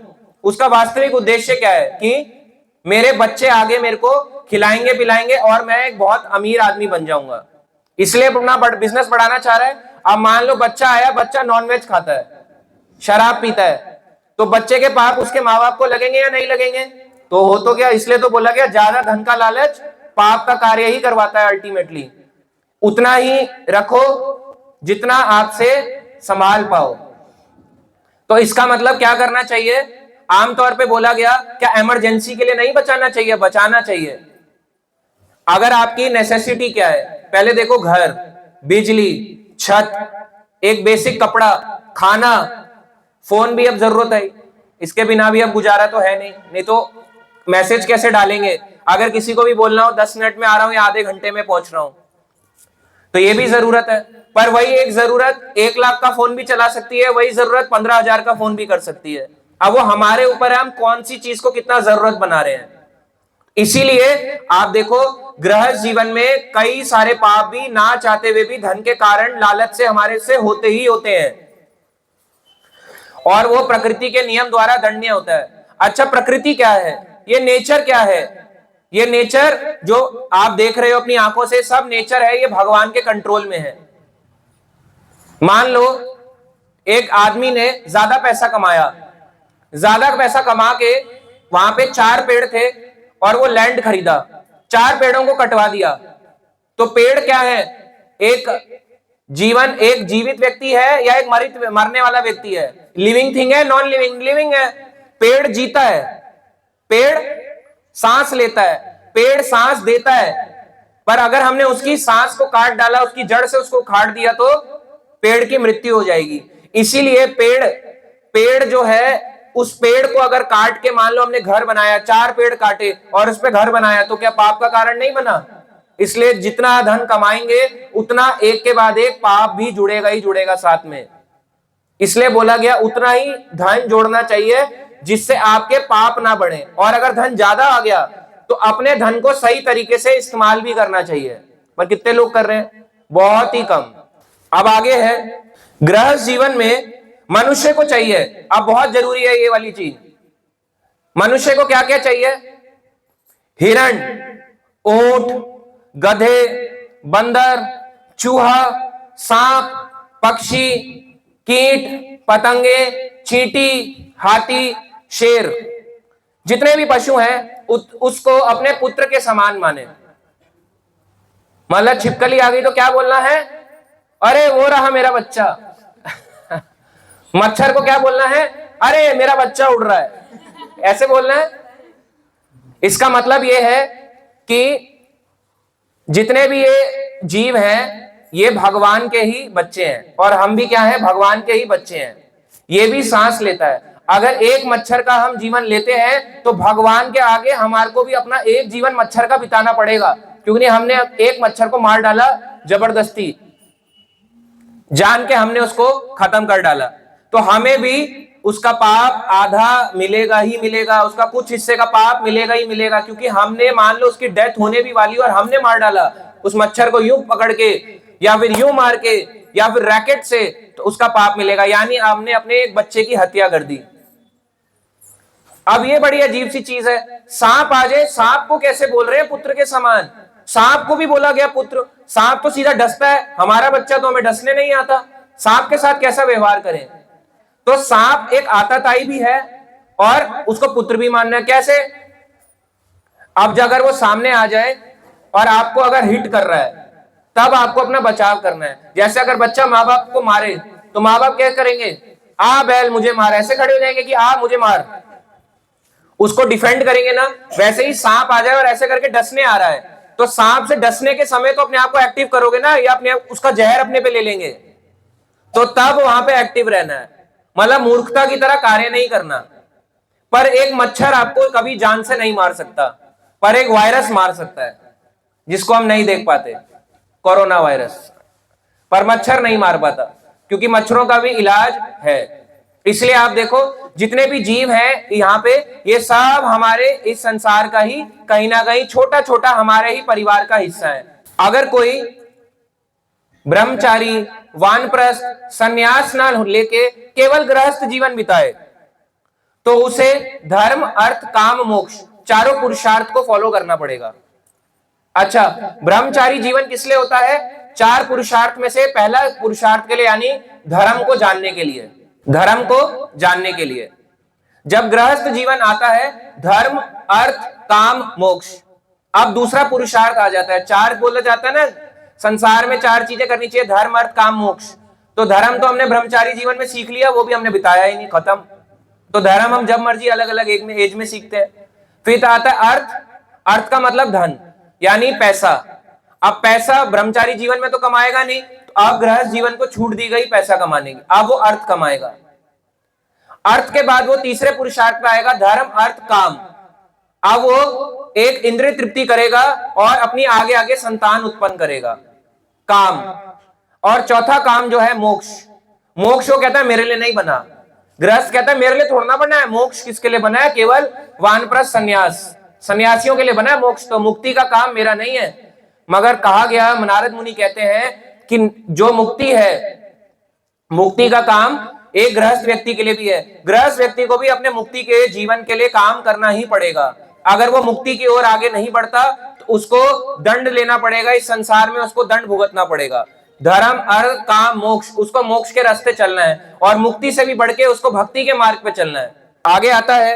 उसका वास्तविक उद्देश्य क्या है कि मेरे बच्चे आगे मेरे को खिलाएंगे पिलाएंगे और मैं एक बहुत अमीर आदमी बन जाऊंगा, इसलिए अपना बिजनेस बढ़ाना चाह रहा है। अब मान लो बच्चा आया, बच्चा नॉनवेज खाता है, शराब पीता है, तो बच्चे के पाप उसके माँ बाप को लगेंगे या नहीं लगेंगे? तो हो तो गया। इसलिए तो बोला गया ज्यादा धन का लालच पाप का कार्य ही करवाता है। अल्टीमेटली उतना ही रखो जितना आपसे संभाल पाओ। तो इसका मतलब क्या करना चाहिए? आमतौर पे बोला गया क्या इमरजेंसी के लिए नहीं बचाना चाहिए? बचाना चाहिए। अगर आपकी नेसेसिटी क्या है, पहले देखो, घर, बिजली, छत, एक बेसिक कपड़ा, खाना, फोन भी अब जरूरत है, इसके बिना भी अब गुजारा तो है नहीं तो मैसेज कैसे डालेंगे? अगर किसी को भी बोलना हो 10 मिनट में आ रहा हूं या आधे घंटे में पहुंच रहा हूं, तो ये भी जरूरत है। पर वही एक जरूरत 1 लाख का फोन भी चला सकती है, वही जरूरत 15,000 का फोन भी कर सकती है। अब वो हमारे ऊपर है, हम कौन सी चीज को कितना जरूरत बना रहे हैं। इसीलिए आप देखो गृहस्थ जीवन में कई सारे पाप भी ना चाहते हुए भी धन के कारण लालच से हमारे से होते ही होते हैं, और वो प्रकृति के नियम द्वारा दंडनीय होता है। अच्छा प्रकृति क्या है? ये नेचर क्या है? ये नेचर जो आप देख रहे हो अपनी आंखों से, सब नेचर है, ये भगवान के कंट्रोल में है। मान लो एक आदमी ने ज्यादा पैसा कमाया, ज्यादा पैसा कमा के वहां पे 4 पेड़ थे और वो लैंड खरीदा, 4 पेड़ों को कटवा दिया। तो पेड़ क्या है? एक जीवन एक जीवित व्यक्ति है या एक मरने वाला व्यक्ति है? लिविंग थिंग है, नॉन लिविंग? लिविंग है। पेड़ जीता है, पेड़ सांस लेता है, पेड़ सांस देता है, पर अगर हमने उसकी सांस को काट डाला, उसकी जड़ से उसको काट दिया, तो पेड़ की मृत्यु हो जाएगी। इसीलिए पेड़ जो है, उस पेड़ को अगर काट के मान लो हमने घर बनाया, 4 पेड़ काटे और उस पे घर बनाया, तो क्या पाप का कारण नहीं बना? इसलिए जितना धन कमाएंगे उतना एक के बाद एक पाप भी जुड़ेगा ही जुड़ेगा साथ में। इसलिए बोला गया उतना ही धन जोड़ना चाहिए जिससे आपके पाप ना बढ़े। और अगर धन ज्यादा आ गया तो अपने धन को सही तरीके से इस्तेमाल भी करना चाहिए, पर कितने लोग कर रहे हैं? बहुत ही कम। अब आगे है, गृहस्थ जीवन में मनुष्य को चाहिए, अब बहुत जरूरी है ये वाली चीज, मनुष्य को क्या क्या चाहिए? हिरण, ऊंट, गधे, बंदर, चूहा, सांप, पक्षी, कीट, पतंगे, चींटी, हाथी, शेर, जितने भी पशु हैं उसको अपने पुत्र के समान माने। मतलब छिपकली आ गई तो क्या बोलना है? अरे वो रहा मेरा बच्चा। मच्छर को क्या बोलना है? अरे मेरा बच्चा उड़ रहा है, ऐसे बोलना है। इसका मतलब ये है कि जितने भी ये जीव हैं ये भगवान के ही बच्चे हैं, और हम भी क्या हैं? भगवान के ही बच्चे हैं। ये भी सांस लेता है। अगर एक मच्छर का हम जीवन लेते हैं तो भगवान के आगे हमारे को भी अपना एक जीवन मच्छर का बिताना पड़ेगा, क्योंकि हमने एक मच्छर को मार डाला जबरदस्ती, जान के हमने उसको खत्म कर डाला, तो हमें भी उसका पाप आधा मिलेगा ही मिलेगा, उसका कुछ हिस्से का पाप मिलेगा ही मिलेगा, क्योंकि हमने मान लो उसकी डेथ होने भी वाली और हमने मार डाला उस मच्छर को यूं पकड़ के या फिर यूं मार के या फिर रैकेट से, तो उसका पाप मिलेगा, यानी हमने अपने एक बच्चे की हत्या कर दी। अब ये बड़ी अजीब सी चीज है, सांप आ जाए, सांप को कैसे बोल रहे हैं पुत्र के समान? सांप को भी बोला गया पुत्र। सांप तो सीधा डसता है, हमारा बच्चा तो हमें डसने नहीं आता, सांप के साथ कैसा व्यवहार करें? तो सांप एक आताताई भी है और उसको पुत्र भी मानना है। कैसे? अब अगर वो सामने आ जाए और आपको अगर हिट कर रहा है, तब आपको अपना बचाव करना है। जैसे अगर बच्चा माँ बाप को मारे तो माँ बाप क्या करेंगे? आ बैल मुझे मार, ऐसे खड़े हो जाएंगे कि आ मुझे मार, उसको डिफेंड करेंगे ना। वैसे ही सांप आ जाए और ऐसे करके डसने आ रहा है, तो सांप से डसने के समय तो अपने आप को एक्टिव करोगे ना, या अपने उसका जहर अपने पे ले लेंगे, तो तब वहां पे एक्टिव रहना है। मतलब मूर्खता की तरह कार्य नहीं करना। पर एक मच्छर आपको कभी जान से नहीं मार सकता, पर एक वायरस मार सकता है जिसको हम नहीं देख पाते, कोरोना वायरस, पर मच्छर नहीं मार पाता, क्योंकि मच्छरों का भी इलाज है। इसलिए आप देखो जितने भी जीव हैं यहाँ पे, ये सब हमारे इस संसार का ही कहीं ना कहीं छोटा छोटा हमारे ही परिवार का हिस्सा है। अगर कोई ब्रह्मचारी, वानप्रस्थ, संन्यास ना लेके केवल गृहस्थ जीवन बिताए, तो उसे धर्म, अर्थ, काम, मोक्ष चारों पुरुषार्थ को फॉलो करना पड़ेगा। अच्छा, ब्रह्मचारी जीवन किस लिए होता है? 4 पुरुषार्थ में से पहला पुरुषार्थ के लिए, यानी धर्म को जानने के लिए, धर्म को जानने के लिए। जब गृहस्थ जीवन आता है, धर्म, अर्थ, काम, मोक्ष, अब दूसरा पुरुषार्थ आ जाता है। 4 बोला जाता है ना, संसार में 4 चीजें करनी चाहिए, धर्म, अर्थ, काम, मोक्ष। तो धर्म तो हमने ब्रह्मचारी जीवन में सीख लिया, वो भी हमने बिताया ही नहीं, खत्म। तो धर्म हम जब मर्जी अलग अलग एज में सीखते हैं। फिर आता है अर्थ। अर्थ का मतलब धन, यानी पैसा। अब पैसा ब्रह्मचारी जीवन में तो कमाएगा नहीं, तो अब गृहस्थ जीवन को छूट दी गई पैसा कमाने की, अब वो अर्थ कमाएगा। अर्थ के बाद वो तीसरे पुरुषार्थ पे आएगा, धर्म, अर्थ, काम। अब वो एक इंद्रिय तृप्ति करेगा और अपनी आगे आगे संतान उत्पन्न करेगा, काम। और चौथा काम जो है मोक्ष। मोक्ष वो कहता है मेरे लिए नहीं बना, गृहस्थ कहता है मेरे लिए थोड़ा ना बना है। मोक्ष किसके लिए बना है? केवल वानप्रस्थ, संन्यास, सन्यासियों के लिए बना है मोक्ष। तो मुक्ति का काम मेरा नहीं है। मगर कहा गया, नारद मुनि कहते हैं कि जो मुक्ति है, मुक्ति का काम एक गृहस्थ व्यक्ति के लिए भी है। गृहस्थ व्यक्ति को भी अपने मुक्ति के जीवन के लिए काम करना ही पड़ेगा। अगर वो मुक्ति की ओर आगे नहीं बढ़ता तो उसको दंड लेना पड़ेगा, इस संसार में उसको दंड भुगतना पड़ेगा। धर्म, अर्थ, काम, मोक्ष, उसको मोक्ष के रास्ते चलना है, और मुक्ति से भी बढ़ के उसको भक्ति के मार्ग पे चलना है। आगे आता है,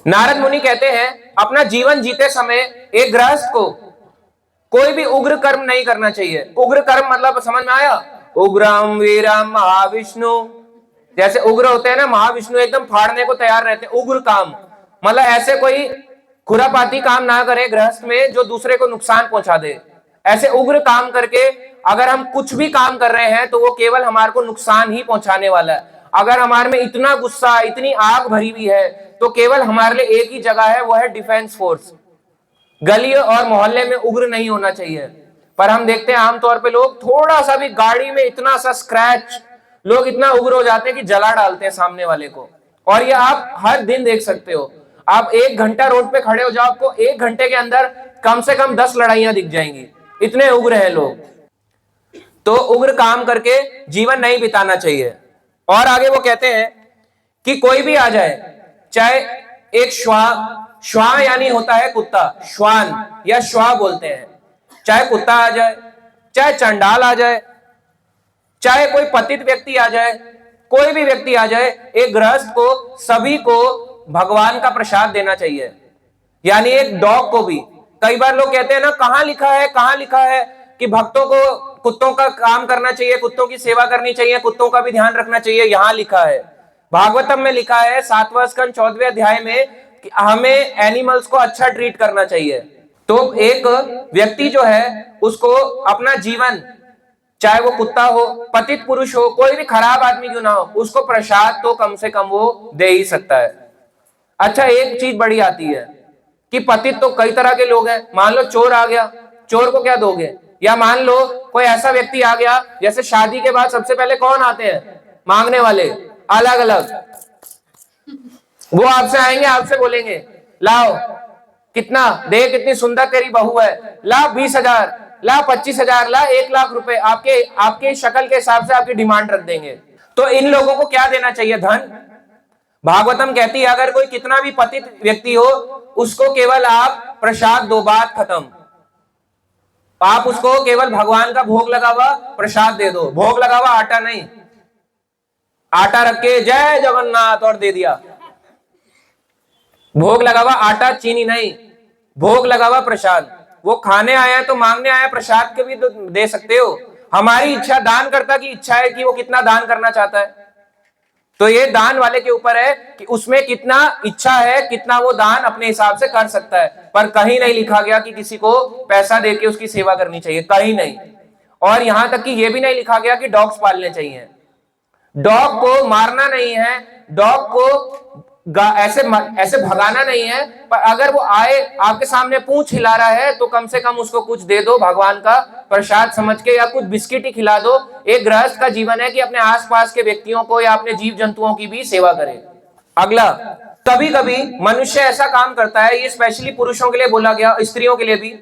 नारद मुनि कहते हैं अपना जीवन जीते समय एक गृहस्थ को कोई भी उग्र कर्म नहीं करना चाहिए। उग्र कर्म मतलब समझ में आया? उग्रम वीरम महाविष्णु। जैसे उग्र होते हैं ना महाविष्णु, एकदम फाड़ने को तैयार रहते हैं। उग्र काम मतलब ऐसे कोई खुरापाती काम ना करे गृहस्थ में जो दूसरे को नुकसान पहुंचा दे। ऐसे उग्र काम करके अगर हम कुछ भी काम कर रहे हैं तो वो केवल हमारे को नुकसान ही पहुंचाने वाला है। अगर हमारे में इतना गुस्सा, इतनी आग भरी हुई है तो केवल हमारे लिए एक ही जगह है, वो है डिफेंस फोर्स। गली और मोहल्ले में उग्र नहीं होना चाहिए। पर हम देखते हैं आमतौर पे लोग थोड़ा सा भी गाड़ी में इतना सा स्क्रैच, लोग इतना उग्र हो जाते हैं कि जला डालते हैं सामने वाले को। और ये आप हर दिन देख सकते हो। आप 1 घंटा रोड पे खड़े हो जाओ, आपको 1 घंटे के अंदर कम से कम 10 लड़ाइयां दिख जाएंगी, इतने उग्र हैं लोग। तो उग्र काम करके जीवन नहीं बिताना चाहिए। और आगे वो कहते हैं कि कोई भी आ जाए, चाहे एक श्वान यानी होता है कुत्ता, श्वान या श्वा बोलते हैं, चाहे कुत्ता आ जाए, चाहे चंडाल आ जाए, चाहे कोई पतित व्यक्ति आ जाए, कोई भी व्यक्ति आ जाए, एक गृहस्थ को सभी को भगवान का प्रसाद देना चाहिए। यानी एक डॉग को भी। कई बार लोग कहते हैं ना कहां लिखा है कि भक्तों को कुत्तों का काम करना चाहिए, कुत्तों की सेवा करनी चाहिए, कुत्तों का भी ध्यान रखना चाहिए। यहां लिखा है, भागवतम में लिखा है 7वां स्कंद 14वें अध्याय में कि हमें एनिमल्स को अच्छा ट्रीट करना चाहिए। तो एक व्यक्ति जो है उसको अपना जीवन, चाहे वो कुत्ता हो, पतित पुरुष हो, कोई भी खराब आदमी क्यों ना हो, उसको प्रसाद तो कम से कम वो दे ही सकता है। अच्छा, एक चीज बड़ी आती है कि पतित तो कई तरह के लोग हैं। मान लो चोर आ गया, चोर को क्या दोगे? या मान लो कोई ऐसा व्यक्ति आ गया, जैसे शादी के बाद सबसे पहले कौन आते हैं? मांगने वाले, अलग अलग। वो आपसे आएंगे, आपसे बोलेंगे लाओ कितना दे, कितनी सुंदर तेरी बहू है, ला 20,000, ला 25,000, ला 1,00,000 रुपए। आपके शक्ल के हिसाब से आपकी डिमांड रख देंगे। तो इन लोगों को क्या देना चाहिए? धन। भागवतम कहती है अगर कोई कितना भी पतित व्यक्ति हो, उसको केवल आप प्रसाद दो, बात खत्म। आप उसको केवल भगवान का भोग लगा हुआ प्रसाद दे दो। भोग लगा हुआ आटा नहीं, आटा रख के जय जगन्नाथ और दे दिया। भोग लगा हुआ आटा, चीनी नहीं, भोग लगा हुआ प्रसाद। वो खाने आया है तो मांगने आया, प्रसाद के भी तो दे सकते हो। हमारी इच्छा, दानकर्ता की इच्छा है कि वो कितना दान करना चाहता है। तो ये दान वाले के ऊपर है कि उसमें कितना इच्छा है, कितना वो दान अपने हिसाब से कर सकता है। पर कहीं नहीं लिखा गया कि किसी को पैसा देके उसकी सेवा करनी चाहिए, कहीं नहीं। और यहां तक कि ये भी नहीं लिखा गया कि डॉग्स पालने चाहिए। डॉग को मारना नहीं है, डॉग को ऐसे भगाना नहीं है। पर अगर वो आए आपके सामने पूंछ हिला रहा है तो कम से कम उसको कुछ दे दो भगवान का प्रसाद समझ के, या कुछ बिस्किट ही खिला दो। एक गृहस्थ का जीवन है कि अपने आसपास के व्यक्तियों को या अपने जीव जंतुओं की भी सेवा करे। अगला, कभी कभी मनुष्य ऐसा काम करता है, ये स्पेशली पुरुषों के लिए बोला गया, स्त्रियों के लिए भी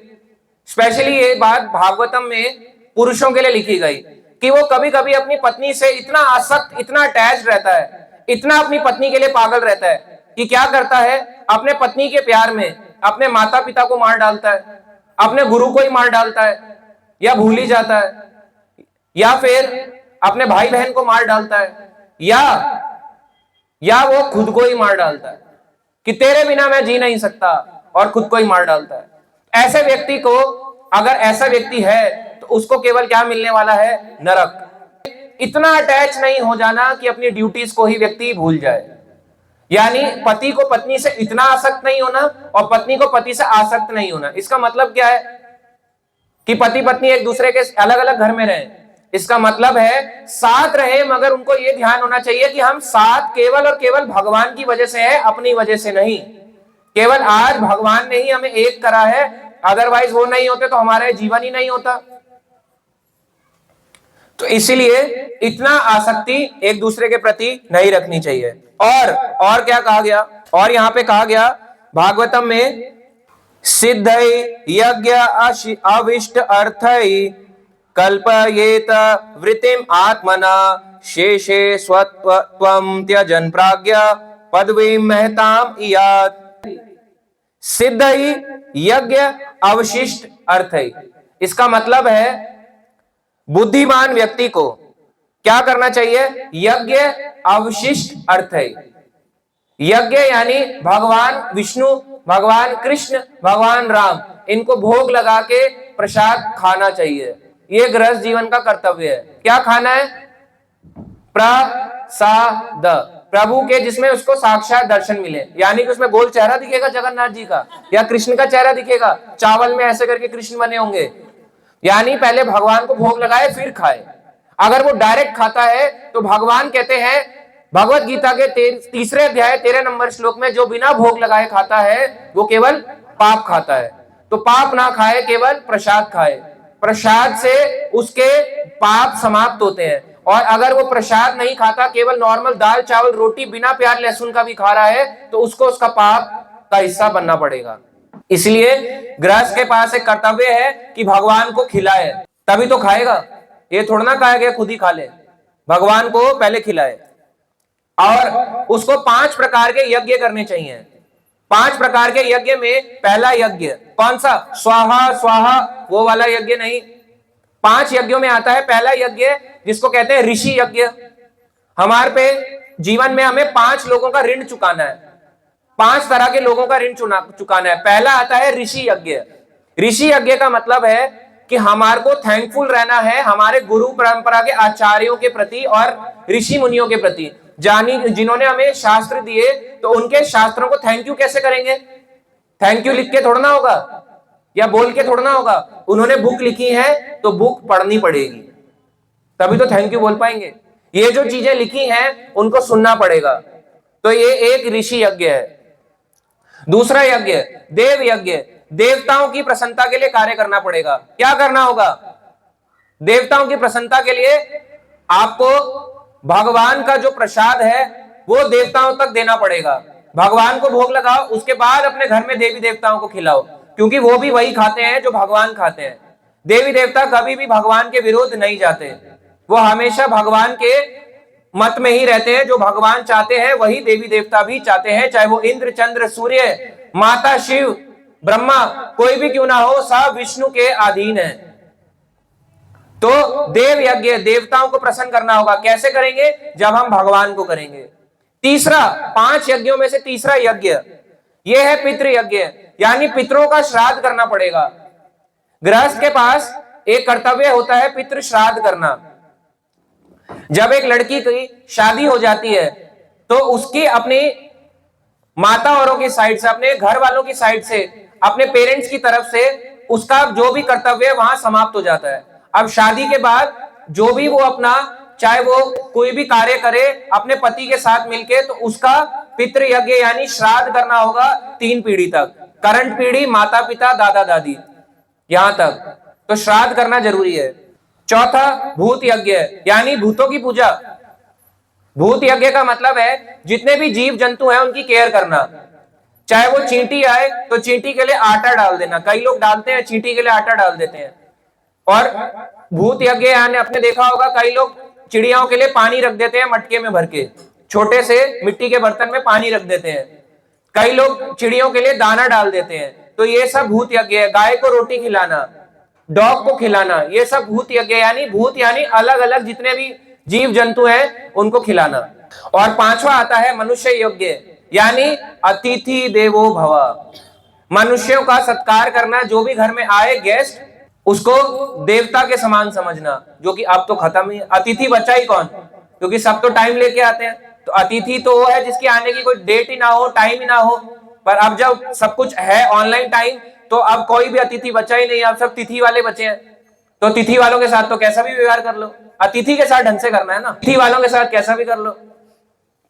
स्पेशली ये बात भागवतम में पुरुषों के लिए लिखी गई कि वो कभी कभी अपनी पत्नी से इतना आसक्त, इतना अटैच रहता है, इतना अपनी पत्नी के लिए पागल रहता है कि क्या करता है, अपने पत्नी के प्यार में अपने माता पिता को मार डालता है, अपने गुरु को ही मार डालता है, या भूल ही जाता है, या फिर अपने भाई बहन को मार डालता है, या वो खुद को ही मार डालता है कि तेरे बिना मैं जी नहीं सकता, और खुद को ही मार डालता है। ऐसे व्यक्ति को, अगर ऐसा व्यक्ति है तो उसको केवल क्या मिलने वाला है? नरक। इतना अटैच नहीं हो जाना कि अपनी ड्यूटीज को ही व्यक्ति भूल जाए। यानी पति को पत्नी से इतना आसक्त नहीं होना और पत्नी को पति से आसक्त नहीं होना। इसका मतलब क्या है कि पति पत्नी एक दूसरे के अलग अलग घर में रहें। इसका मतलब है साथ रहे, मगर उनको यह ध्यान होना चाहिए कि हम साथ केवल और केवल भगवान की वजह से है, अपनी वजह से नहीं। केवल आज भगवान ने ही हमें एक करा है, अदरवाइज वो नहीं होते तो हमारा जीवन ही नहीं होता। तो इसीलिए इतना आसक्ति एक दूसरे के प्रति नहीं रखनी चाहिए। और क्या कहा गया? और यहां पे कहा गया भागवतम में, सिद्ध यज्ञ अविष्ट अर्थ कल्पयेत वृत्तिम आत्मना शेषे स्वत्वं त्यजन प्राज्ञा पदवीं महताम इयात्। सिद्ध यज्ञ अवशिष्ट अर्थ। इसका मतलब है बुद्धिमान व्यक्ति को क्या करना चाहिए? यज्ञ अवशिष्ट अर्थ है। यज्ञ यानी भगवान विष्णु, भगवान कृष्ण, भगवान राम, इनको भोग लगा के प्रसाद खाना चाहिए। ये गृहस्थ जीवन का कर्तव्य है। क्या खाना है? प्रसाद, प्रभु के, जिसमें उसको साक्षात दर्शन मिले, यानी कि उसमें गोल चेहरा दिखेगा जगन्नाथ जी का या कृष्ण का चेहरा दिखेगा, चावल में ऐसे करके कृष्ण बने होंगे, यानी पहले भगवान को भोग लगाए फिर खाए। अगर वो डायरेक्ट खाता है तो भगवान कहते हैं भगवत गीता के 3 अध्याय 13 नंबर श्लोक में, जो बिना भोग लगाए खाता है वो केवल पाप खाता है। तो पाप ना खाए, केवल प्रसाद खाए, प्रसाद से उसके पाप समाप्त होते हैं। और अगर वो प्रसाद नहीं खाता, केवल नॉर्मल दाल चावल रोटी बिना प्याज लहसुन का भी खा रहा है, तो उसको उसका पाप का हिस्सा बनना पड़ेगा। इसलिए गृहस्थ के पास एक कर्तव्य है कि भगवान को खिलाए, तभी तो खाएगा। ये थोड़ा ना कहा गया खुद ही खा ले, भगवान को पहले खिलाए। और उसको 5 प्रकार के यज्ञ करने चाहिए। 5 प्रकार के यज्ञ में पहला यज्ञ कौन सा? स्वाहा स्वाहा, वो वाला यज्ञ नहीं। 5 यज्ञों में आता है पहला यज्ञ, जिसको कहते हैं ऋषि यज्ञ। हमारे पे जीवन में हमें 5 लोगों का ऋण चुकाना है, 5 तरह के लोगों का ऋण चुकाना है। पहला आता है ऋषि यज्ञ। ऋषि यज्ञ का मतलब है कि हमारे को थैंकफुल रहना है हमारे गुरु परंपरा के आचार्यों के प्रति और ऋषि मुनियों के प्रति, जिन्होंने हमें शास्त्र दिए। तो उनके शास्त्रों को थैंक यू कैसे करेंगे? थैंक यू लिख के थोड़ा ना होगा या बोल के थोड़ा ना होगा। उन्होंने बुक लिखी है तो बुक पढ़नी पड़ेगी, तभी तो थैंक यू बोल पाएंगे। ये जो चीजें लिखी हैं उनको सुनना पड़ेगा। तो ये एक ऋषि यज्ञ है। दूसरा यज्ञ देव यज्ञ। देवताओं की प्रसन्नता के लिए कार्य करना पड़ेगा। क्या करना होगा? देवताओं की प्रसन्नता के लिए आपको भगवान का जो प्रसाद है वो देवताओं तक देना पड़ेगा। भगवान को भोग लगाओ, उसके बाद अपने घर में देवी देवताओं को खिलाओ, क्योंकि वो भी वही खाते हैं जो भगवान खाते हैं। देवी देवता कभी भी भगवान के विरुद्ध नहीं जाते, वो हमेशा भगवान के मत में ही रहते हैं। जो भगवान चाहते हैं वही देवी देवता भी चाहते हैं, चाहे वो इंद्र चंद्र सूर्य माता शिव ब्रह्मा कोई भी क्यों ना हो, सब विष्णु के अधीन है। तो देव यज्ञ, देवताओं को प्रसन्न करना होगा। कैसे करेंगे? जब हम भगवान को करेंगे। तीसरा, 5 यज्ञों में से तीसरा यज्ञ यह है पितृ यज्ञ, यानी पितरों का श्राद्ध करना पड़ेगा। गृहस्थ के पास एक कर्तव्य होता है पितृ श्राद्ध करना। जब एक लड़की की शादी हो जाती है तो उसकी अपनी माता औरों की साइड से, अपने घर वालों की साइड से, अपने पेरेंट्स की तरफ से उसका जो भी कर्तव्य है वहां समाप्त हो जाता है। अब शादी के बाद जो भी वो अपना, चाहे वो कोई भी कार्य करे अपने पति के साथ मिलके, तो उसका पितृ यज्ञ यानी श्राद्ध करना होगा 3 पीढ़ी तक। करंट पीढ़ी माता पिता दादा दादी यहां तक, तो श्राद्ध करना जरूरी है। चौथा भूत यज्ञ, यानी भूतों की पूजा। भूत यज्ञ का मतलब है जितने भी जीव जंतु हैं उनकी केयर करना। चाहे वो चींटी आए तो चींटी के लिए आटा डाल देना, कई लोग डालते हैं, चींटी के लिए आटा डाल देते हैं। और भूत यज्ञ यानी आपने देखा होगा कई लोग चिड़ियाओं के लिए पानी रख देते हैं मटके में भर के, छोटे से मिट्टी के बर्तन में पानी रख देते हैं। कई लोग चिड़ियों के लिए दाना डाल देते हैं, तो ये सब भूत यज्ञ है। गाय को रोटी खिलाना, डॉग को खिलाना, ये सब भूत यज्ञ, यानी भूत यानी अलग अलग जितने भी जीव जंतु हैं उनको खिलाना। और 5वां आता है मनुष्य यज्ञ, यानी अतिथि देवो भव, मनुष्यों का सत्कार करना। जो भी घर में आए गेस्ट उसको देवता के समान समझना, जो कि अब तो खत्म ही। अतिथि बचा ही कौन, क्योंकि सब तो टाइम लेके आते हैं। तो अतिथि तो वो है जिसकी आने की कोई डेट ही ना हो, टाइम ही ना हो। पर अब जब सब कुछ है ऑनलाइन टाइम, तो अब कोई भी अतिथि बचा ही नहीं, अब सब तिथि वाले बचे हैं। तो तिथि वालों के साथ तो कैसा भी व्यवहार कर लो, अतिथि के साथ ढंग से करना है ना, तिथि वालों के साथ कैसा भी कर लो।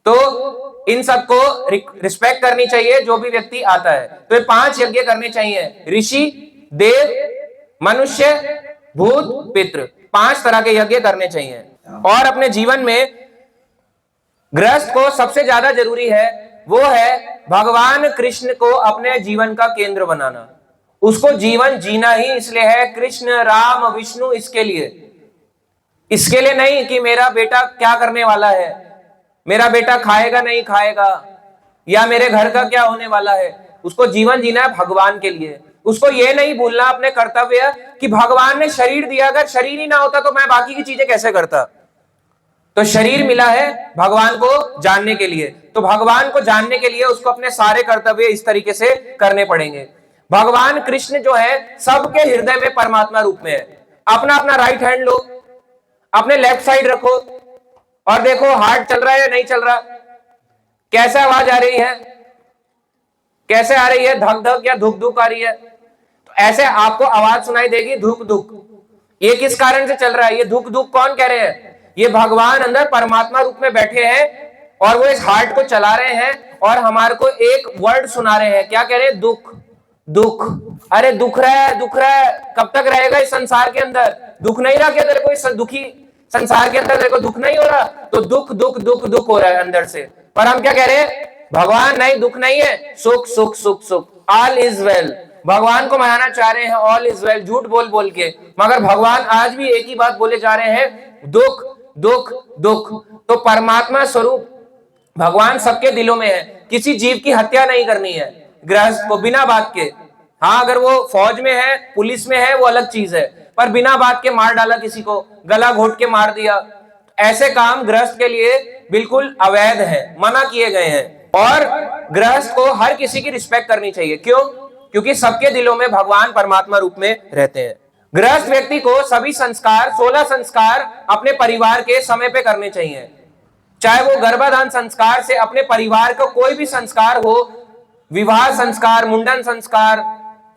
तो इन सबको रिस्पेक्ट करनी चाहिए जो भी व्यक्ति आता है। तो ये 5 यज्ञ करने चाहिए, ऋषि, देव, मनुष्य, भूत, पितृ, 5 तरह के यज्ञ करने चाहिए। और अपने जीवन में गृहस्थ को सबसे ज्यादा जरूरी है वो है भगवान कृष्ण को अपने जीवन का केंद्र बनाना। उसको जीवन जीना ही इसलिए है, कृष्ण राम विष्णु, इसके लिए नहीं कि मेरा बेटा क्या करने वाला है, मेरा बेटा खाएगा नहीं खाएगा, या मेरे घर का क्या होने वाला है। उसको जीवन जीना है भगवान के लिए। उसको ये नहीं भूलना अपने कर्तव्य कि भगवान ने शरीर दिया, अगर शरीर ही ना होता तो मैं बाकी की चीजें कैसे करता। तो शरीर मिला है भगवान को जानने के लिए, तो भगवान को जानने के लिए उसको अपने सारे कर्तव्य इस तरीके से करने पड़ेंगे। भगवान कृष्ण जो है सबके हृदय में परमात्मा रूप में है। अपना अपना राइट हैंड लो, अपने लेफ्ट साइड रखो और देखो हार्ट चल रहा है या नहीं चल रहा, कैसे आवाज आ रही है, कैसे आ रही है, धक धक या धुक धुक आ रही है। तो ऐसे आपको आवाज सुनाई देगी धुक धुक। ये किस कारण से चल रहा है? ये धुक धुक कौन कह रहे हैं? ये भगवान अंदर परमात्मा रूप में बैठे हैं और वो इस हार्ट को चला रहे हैं और हमारे को एक वर्ड सुना रहे हैं। क्या कह रहे हैं? दुख दुख। अरे दुख रहा है, दुख रहा है, कब तक रहेगा इस संसार के अंदर? दुख नहीं रहा क्या तेरे को? इस दुखी संसार के अंदर तेरे को दुख नहीं हो रहा? तो दुख दुख दुख दुख हो रहा है अंदर से। पर हम क्या कह रहे हैं? भगवान नहीं, दुख नहीं है, सुख सुख सुख सुख, ऑल इज वेल। भगवान को मनाना चाह रहे हैं ऑल इज वेल, झूठ बोल बोल के, मगर भगवान आज भी एक ही बात बोले जा रहे हैं, दुख दुख दुख। तो परमात्मा स्वरूप भगवान सबके दिलों में है। किसी जीव की हत्या नहीं करनी है गृहस्थ को बिना बात के। हाँ, अगर वो फौज में है, पुलिस में है, वो अलग चीज है, पर बिना बात के मार डाला किसी को, गला घोट के मार दिया, ऐसे काम गृहस्थ के लिए बिल्कुल अवैध है, मना किए गए हैं। और गृहस्थ को हर किसी की रिस्पेक्ट करनी चाहिए। क्यों? क्योंकि सबके दिलों में भगवान परमात्मा रूप में रहते हैं। गृहस्थ व्यक्ति को सभी संस्कार, 16 संस्कार अपने परिवार के समय पे करने चाहिए। चाहे वो गर्भाधान संस्कार से अपने परिवार का कोई भी संस्कार हो, विवाह संस्कार, मुंडन संस्कार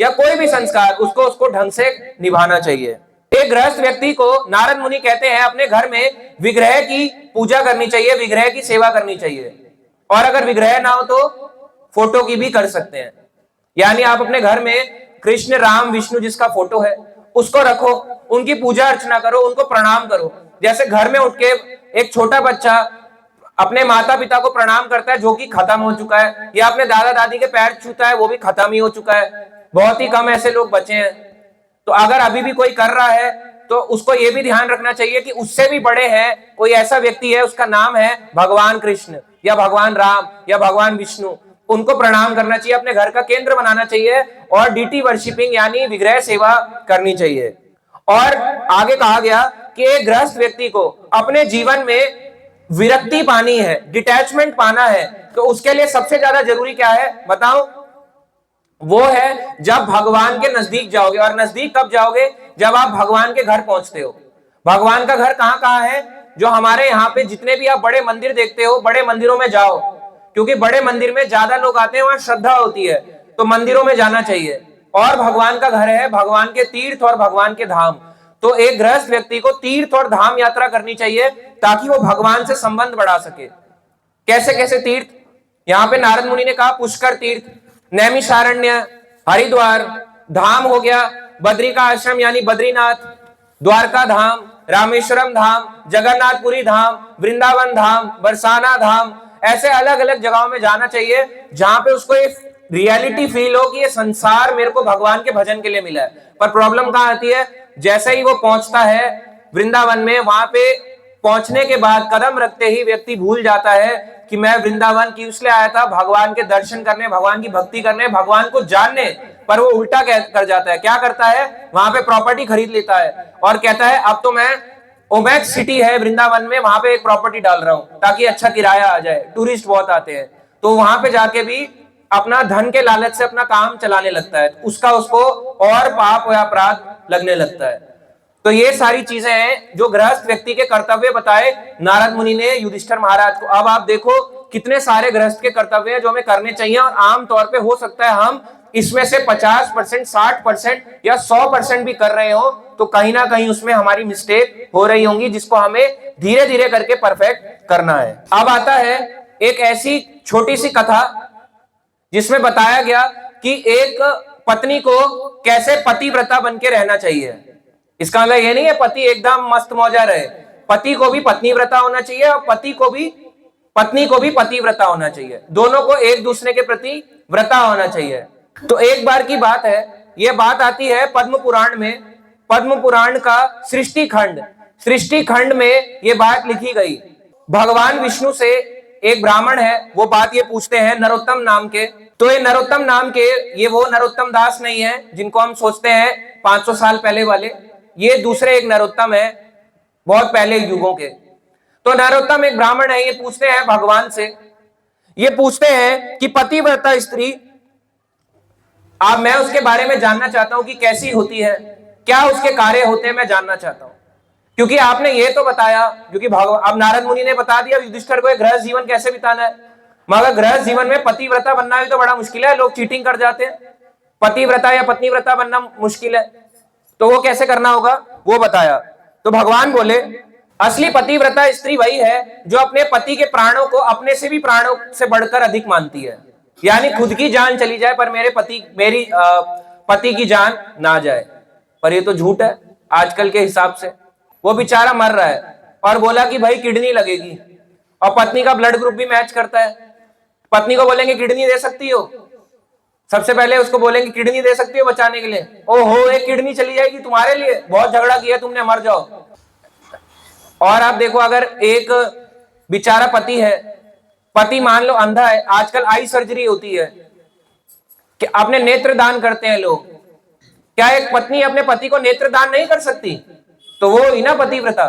या कोई भी संस्कार, उसको ढंग से निभाना चाहिए। एक गृहस्थ व्यक्ति को नारद मुनि कहते हैं अपने घर में विग्रह की पूजा करनी चाहिए, विग्रह की सेवा करनी चाहिए। और अगर विग्रह ना हो तो फोटो की भी कर सकते हैं। यानी आप अपने घर में कृष्ण, राम, विष्णु जिसका फोटो है उसको रखो, उनकी पूजा अर्चना करो, उनको प्रणाम करो। जैसे घर में उठ के एक छोटा बच्चा अपने माता पिता को प्रणाम करता है, जो कि खत्म हो चुका है, या अपने दादा दादी के पैर छूता है, वो भी खत्म ही हो चुका है। बहुत ही कम ऐसे लोग बचे हैं। तो अगर अभी भी कोई कर रहा है तो उसको ये भी ध्यान रखना चाहिए कि उससे भी बड़े हैं कोई ऐसा व्यक्ति है, उसका नाम है भगवान कृष्ण या भगवान राम या भगवान विष्णु, उनको प्रणाम करना चाहिए, अपने घर का केंद्र बनाना चाहिए और डीटी वर्शिपिंग यानी विग्रह सेवा करनी चाहिए। और आगे कहा गया कि एक गृहस्थ व्यक्ति को अपने जीवन में विरक्ति पानी है, डिटैचमेंट पाना है, तो उसके लिए सबसे ज्यादा जरूरी क्या है बताओ? वो है जब भगवान के नजदीक जाओगे। और नजदीक कब जाओगे? जब आप भगवान के घर पहुंचते हो। भगवान का घर कहां कहां है? जो हमारे यहाँ पे जितने भी आप बड़े मंदिर देखते हो, बड़े मंदिरों में जाओ, क्योंकि बड़े मंदिर में ज्यादा लोग आते हैं, वहां श्रद्धा होती है, तो मंदिरों में जाना चाहिए। और भगवान का घर है, भगवान के तीर्थ और भगवान के धाम। तो एक गृहस्थ व्यक्ति को तीर्थ और धाम यात्रा करनी चाहिए ताकि वो भगवान से संबंध बढ़ा सके। कैसे कैसे तीर्थ? यहाँ पे नारद मुनि ने कहा पुष्कर तीर्थ, नैमिषारण्य, हरिद्वार, धाम हो गया बद्री का आश्रम यानी बद्रीनाथ, द्वारका धाम, रामेश्वरम धाम, जगन्नाथपुरी धाम, वृंदावन धाम, बरसाना धाम। ऐसे अलग अलग जगहों में जाना चाहिए जहां पे उसको ये रियलिटी फील हो कि ये संसार मेरे को भगवान के भजन के लिए मिला है। पर प्रॉब्लम कहां आती है? जैसे ही वो पहुंचता है वृंदावन में, वहां पे पहुंचने के बाद कदम रखते ही व्यक्ति भूल जाता है कि मैं वृंदावन क्यों इसलिए आया था, भगवान के दर्शन करने, भगवान की भक्ति करने, भगवान को जानने। पर वो उल्टा कर जाता है। क्या करता है? वहां पे प्रॉपर्टी खरीद लेता है और कहता है अब तो मैं ओमैक्स सिटी है वृंदावन में, वहां पे एक प्रॉपर्टी डाल रहा हूं ताकि अच्छा किराया आ जाए, टूरिस्ट बहुत आते हैं। तो वहां पे जाके भी अपना धन के लालच से अपना काम चलाने लगता है, उसका उसको और पाप या अपराध लगने लगता है। तो ये सारी चीजें हैं जो गृहस्थ व्यक्ति के कर्तव्य बताए नारद मुनि ने युधिष्ठिर महाराज को। अब आप देखो कितने सारे गृहस्थ के कर्तव्य हैं जो हमें करने चाहिए, और आमतौर पे हो सकता है हम इसमें से 50%, 60% या 100% भी कर रहे हो, तो कहीं ना कहीं उसमें हमारी मिस्टेक हो रही होंगी, जिसको हमें धीरे धीरे करके परफेक्ट करना है। अब आता है एक ऐसी छोटी सी कथा जिसमें बताया गया कि एक पत्नी को कैसे पतिव्रता बन के रहना चाहिए। इसका मतलब ये नहीं है पति एकदम मस्त मौजा रहे, पति को भी पत्नीव्रता होना चाहिए और पत्नी को भी पतिव्रता होना चाहिए। दोनों को एक दूसरे के प्रति व्रता होना चाहिए। तो एक बार की बात है, यह बात आती है पद्म पुराण में। पद्म पुराण का सृष्टि खंड में यह बात लिखी गई। भगवान विष्णु से एक ब्राह्मण है, वो बात ये पूछते हैं नरोत्तम नाम के। तो ये नरोत्तम नाम के, ये वो नरोत्तम दास नहीं है जिनको हम सोचते हैं 500 साल पहले वाले, ये दूसरे एक नरोत्तम है बहुत पहले युगों के। तो नरोत्तम एक ब्राह्मण है, ये पूछते हैं भगवान से, ये पूछते हैं कि पतिव्रता स्त्री, अब मैं उसके बारे में जानना चाहता हूं कि कैसी होती है। क्या उसके कार्य होते हैं मैं जानना चाहता हूं। क्योंकि आपने ये तो बताया, क्योंकि अब नारद मुनि ने बता दिया युधिष्ठिर को गृहस्थ जीवन कैसे बिताना है, मगर गृहस्थ जीवन में पतिव्रता बनना भी तो बड़ा मुश्किल है, लोग चीटिंग कर जाते हैं, पतिव्रता या पत्नीव्रता बनना मुश्किल है, तो वो कैसे करना होगा वो बताया। तो भगवान बोले असली पतिव्रता स्त्री वही है जो अपने पति के प्राणों को अपने से भी प्राणों से बढ़कर अधिक मानती है, यानी खुद की जान चली जाए पर मेरी पति की जान ना जाए। पर ये तो झूठ है आजकल के हिसाब से। वो बेचारा मर रहा है और बोला कि भाई किडनी लगेगी, और पत्नी का ब्लड ग्रुप भी मैच करता है। पत्नी को बोलेंगे किडनी दे सकती हो, सबसे पहले उसको बोलेंगे किडनी दे सकती हो बचाने के लिए, ओहो एक किडनी चली जाएगी तुम्हारे लिए, बहुत झगड़ा किया तुमने, मर जाओ। और आप देखो अगर एक बेचारा पति है, पति मान लो अंधा है, आजकल आई सर्जरी होती है कि अपने नेत्र दान करते हैं लोग, क्या एक पत्नी अपने पति को नेत्र दान नहीं कर सकती? तो वो ही ना पतिव्रता।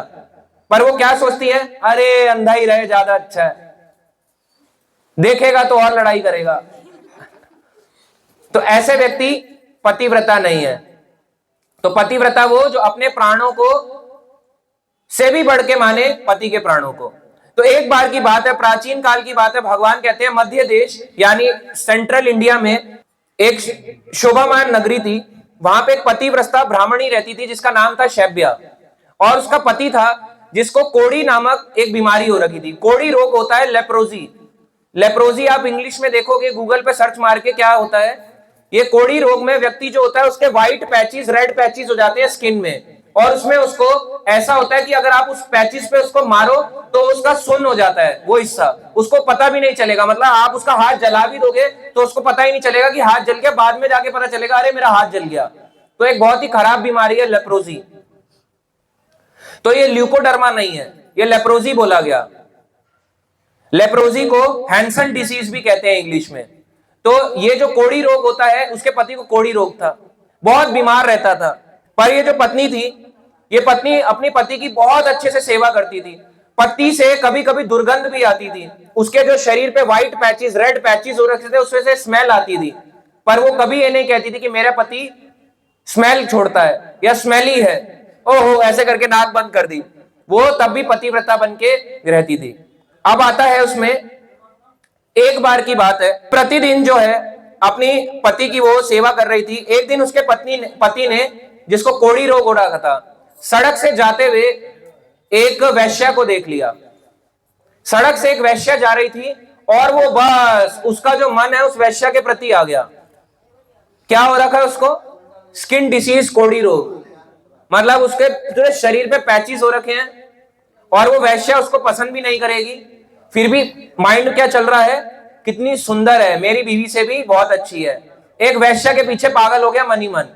पर वो क्या सोचती है, अरे अंधा ही रहे ज्यादा अच्छा है, देखेगा तो और लड़ाई करेगा। तो ऐसे व्यक्ति पतिव्रता नहीं है। तो पतिव्रता वो जो अपने प्राणों को से भी बढ़ के माने पति के प्राणों को। तो एक बार की बात है, प्राचीन काल की बात है, भगवान कहते हैं मध्य देश यानी सेंट्रल इंडिया में एक शोभामान नगरी थी, वहां पे एक पतिव्रता ब्राह्मणी रहती थी जिसका नाम था शैब्या, और उसका पति था जिसको कोड़ी नामक एक बीमारी हो रखी थी। कोड़ी रोग होता है लेप्रोजी। लेप्रोजी आप इंग्लिश में देखोगे गूगल पे सर्च मार के, क्या होता है ये कोड़ी रोग में व्यक्ति जो होता है उसके व्हाइट पैचेस, रेड पैचेस हो जाते हैं स्किन में, और उसमें उसको ऐसा होता है कि अगर आप उस पैचेस पे उसको मारो तो उसका सुन्न हो जाता है वो हिस्सा, उसको पता भी नहीं चलेगा। मतलब आप उसका हाथ जला भी दोगे तो उसको पता ही नहीं चलेगा कि हाथ जल गया, बाद में जाके पता चलेगा अरे मेरा हाथ जल गया। तो एक बहुत ही खराब बीमारी है लेप्रोजी। तो ये ल्यूकोडर्मा नहीं है, ये लेप्रोजी बोला गया। लेप्रोजी को हैंसन डिसीज भी कहते हैं इंग्लिश में। तो ये जो कोड़ी रोग होता है, उसके पति को कोड़ी रोग था, बहुत बीमार रहता था। पर ये जो पत्नी थी, ये पत्नी अपनी पति की बहुत अच्छे से सेवा करती थी। पति से कभी कभी दुर्गंध भी आती थी, उसके जो शरीर पे व्हाइट पैचेस, रेड पैचेस हो रखे थे उसमें से स्मेल आती थी, पर वो कभी ये नहीं कहती थी कि मेरा पति स्मेल छोड़ता है या स्मेली है, ओहो ऐसे करके नाक बंद कर दी। वो तब भी पतिव्रता बन के रहती थी। अब आता है उसमें एक बार की बात है, प्रतिदिन जो है अपनी पति की वो सेवा कर रही थी। एक दिन उसके पति ने जिसको कोड़ी रोग हो रखा था, सड़क से जाते हुए एक वैश्या को देख लिया। सड़क से एक वैश्या जा रही थी और वो बस उसका जो मन है उस वैश्या के प्रति आ गया। क्या हो रखा है उसको? स्किन डिसीज, कोड़ी रोग। मतलब उसके पूरे शरीर पे पैचेस हो रखे हैं और वो वैश्या उसको पसंद भी नहीं करेगी, फिर भी माइंड क्या चल रहा है, कितनी सुंदर है, मेरी बीवी से भी बहुत अच्छी है। एक वैश्या के पीछे पागल हो गया मन ही मन।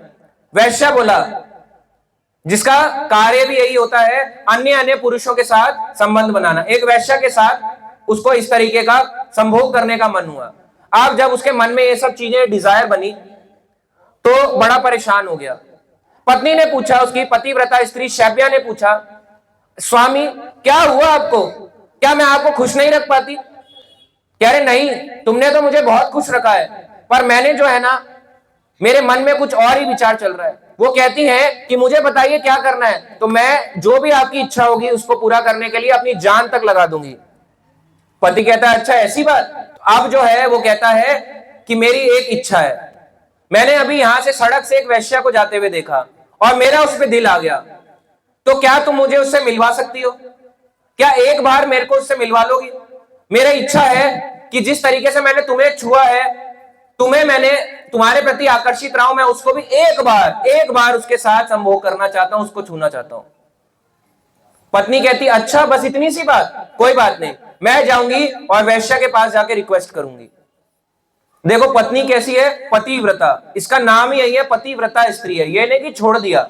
वैश्या बोला, जिसका कार्य भी यही होता है अन्य अन्य पुरुषों के साथ संबंध बनाना, एक वैश्या के साथ उसको इस तरीके का संभोग करने का मन हुआ। अब जब उसके मन में ये सब चीजें डिजायर बनी तो बड़ा परेशान हो गया। पत्नी ने पूछा, उसकी पतिव्रता स्त्री शैब्या ने पूछा, स्वामी क्या हुआ आपको, क्या मैं आपको खुश नहीं रख पाती? कह रहे नहीं, तुमने तो मुझे बहुत खुश रखा है, पर मैंने जो है ना मेरे मन में कुछ और ही विचार चल रहा है। वो कहती है कि मुझे बताइए क्या करना है, तो मैं जो भी आपकी इच्छा होगी उसको पूरा करने के लिए अपनी जान तक लगा दूंगी। पति कहता है अच्छा ऐसी बात। अब जो है वो कहता है कि मेरी एक इच्छा है, मैंने अभी यहां से सड़क से एक वैश्या को जाते हुए देखा और मेरा उस पर दिल आ गया, तो क्या तुम मुझे उससे मिलवा सकती हो? क्या एक बार मेरे को उससे मिलवा लोगी? मेरी इच्छा है कि जिस तरीके से मैंने तुम्हें छुआ है, तुम्हें मैंने तुम्हारे प्रति आकर्षित रहा हूं, मैं उसको भी एक बार उसके साथ संभोग करना चाहता हूं, उसको छूना चाहता हूं। पत्नी कहती अच्छा बस इतनी सी बात, कोई बात नहीं, मैं जाऊंगी और वैश्या के पास जाके रिक्वेस्ट करूंगी। देखो पत्नी कैसी है, पतिव्रता, इसका नाम ही यही है, पतिव्रता स्त्री है। ये नहीं कि छोड़ दिया,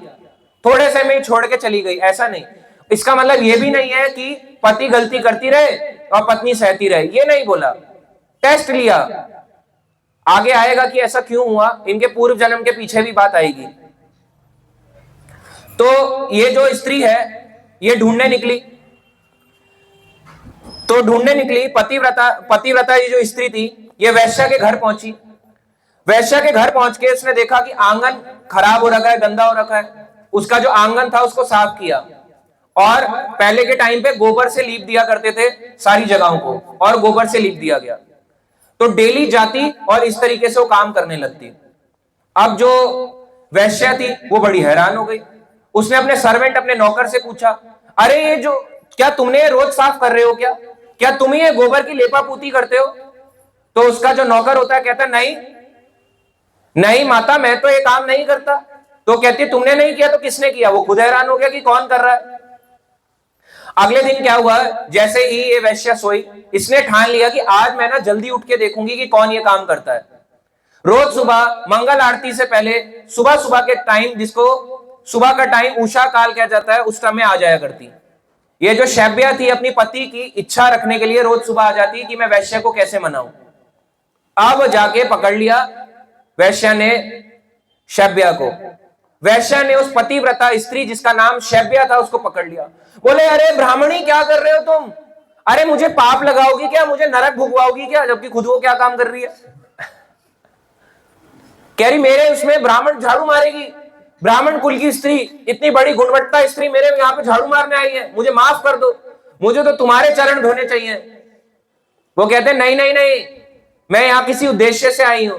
थोड़े से में छोड़ के चली गई, ऐसा नहीं। इसका मतलब ये भी नहीं है कि पति गलती करती रहे और पत्नी सहती रहे, ये नहीं बोला। टेस्ट लिया, आगे आएगा कि ऐसा क्यों हुआ, इनके पूर्व जन्म के पीछे भी बात आएगी। तो ये जो स्त्री है ये ढूंढने निकली, तो ढूंढने निकली पतिव्रता ये जो स्त्री थी ये वैश्या के घर पहुंची। वैश्या के घर पहुंच के उसने देखा कि आंगन खराब हो रखा है, गंदा हो रखा है, उसका जो आंगन था उसको साफ किया, और पहले के टाइम पे गोबर से लीप दिया करते थे सारी जगहों को, और गोबर से लीप दिया गया। तो डेली जाती और इस तरीके से वो काम करने लगती। अब जो वैश्या थी वो बड़ी हैरान हो गई। उसने अपने सर्वेंट, अपने नौकर से पूछा, अरे ये जो, क्या तुमने रोज साफ कर रहे हो क्या? क्या तुम ये गोबर की लेपा पूती करते हो? तो उसका जो नौकर होता है कहता, नहीं नहीं माता, मैं तो ये काम नहीं करता। तो कहती है, तुमने नहीं किया तो किसने किया? वो खुद हैरान हो गया कि कौन कर रहा है। अगले दिन क्या हुआ, जैसे ही ये वैश्या सोई, इसने ठान लिया कि आज मैं ना जल्दी उठ के देखूंगी कि कौन ये काम करता है। रोज सुबह मंगल आरती से पहले सुबह सुबह के टाइम, जिसको सुबह का टाइम उषा काल कहा जाता है, उस समय आ जाया करती। ये जो शैब्या थी अपनी पति की इच्छा रखने के लिए रोज सुबह आ जाती कि मैं वैश्या को कैसे मनाऊं। अब जाके पकड़ लिया वैश्या ने शैब्या को। वैश्या ने उस पतिव्रता स्त्री जिसका नाम शैब्या था उसको पकड़ लिया। बोले, अरे ब्राह्मणी क्या कर रहे हो तुम? अरे मुझे पाप लगाओगी क्या? मुझे नरक भुगवाओगी क्या? जबकि खुद वो क्या काम कर रही है। कह रही, मेरे उसमें ब्राह्मण झाड़ू मारेगी, ब्राह्मण कुल की स्त्री, इतनी बड़ी गुणवत्ता स्त्री मेरे यहाँ पे झाड़ू मारने आई है, मुझे माफ कर दो, मुझे तो तुम्हारे चरण धोने चाहिए। वो कहते, नहीं नहीं नहीं, मैं यहाँ किसी उद्देश्य से आई हूं।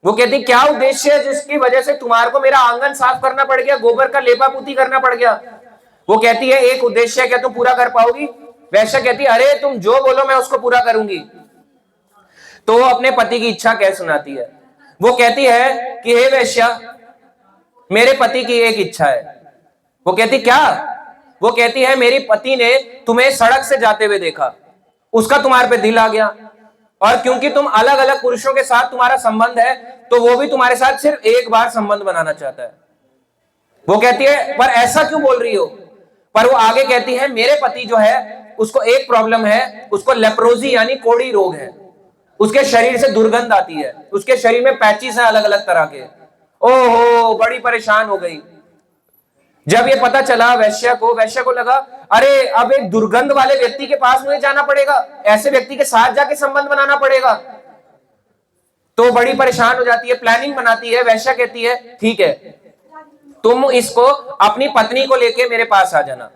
वो कहती, क्या उद्देश्य है जिसकी वजह से तुम्हारे को मेरा आंगन साफ करना पड़ गया, गोबर का लेपा पुती करना पड़ गया? वो कहती है, एक उद्देश्य है, क्या तुम पूरा कर पाओगी? वैश्या कहती, अरे तुम जो बोलो मैं उसको पूरा करूंगी। तो वो अपने पति की इच्छा कह सुनाती है। वो कहती है कि हे वैश्या, मेरे पति की एक इच्छा है। वो कहती, क्या? वो कहती है, मेरी पति ने तुम्हें सड़क से जाते हुए देखा, उसका तुम्हारे पे दिल आ गया, और क्योंकि तुम अलग अलग पुरुषों के साथ तुम्हारा संबंध है, तो वो भी तुम्हारे साथ सिर्फ एक बार संबंध बनाना चाहता है। वो कहती है, पर ऐसा क्यों बोल रही हो? पर वो आगे कहती है, मेरे पति जो है उसको एक प्रॉब्लम है, उसको लेप्रोजी यानी कोढ़ी रोग है, उसके शरीर से दुर्गंध आती है, उसके शरीर में पैचिस हैं अलग अलग तरह के। ओहो, बड़ी परेशान हो गई। जब ये पता चला वैश्या को लगा, अरे अब एक दुर्गंध वाले व्यक्ति के पास मुझे जाना पड़ेगा, ऐसे व्यक्ति के साथ जाके संबंध बनाना पड़ेगा। तो बड़ी परेशान हो जाती है, प्लानिंग बनाती है। वैश्या कहती है, ठीक है, तुम इसको अपनी पत्नी को लेके मेरे पास आ जाना,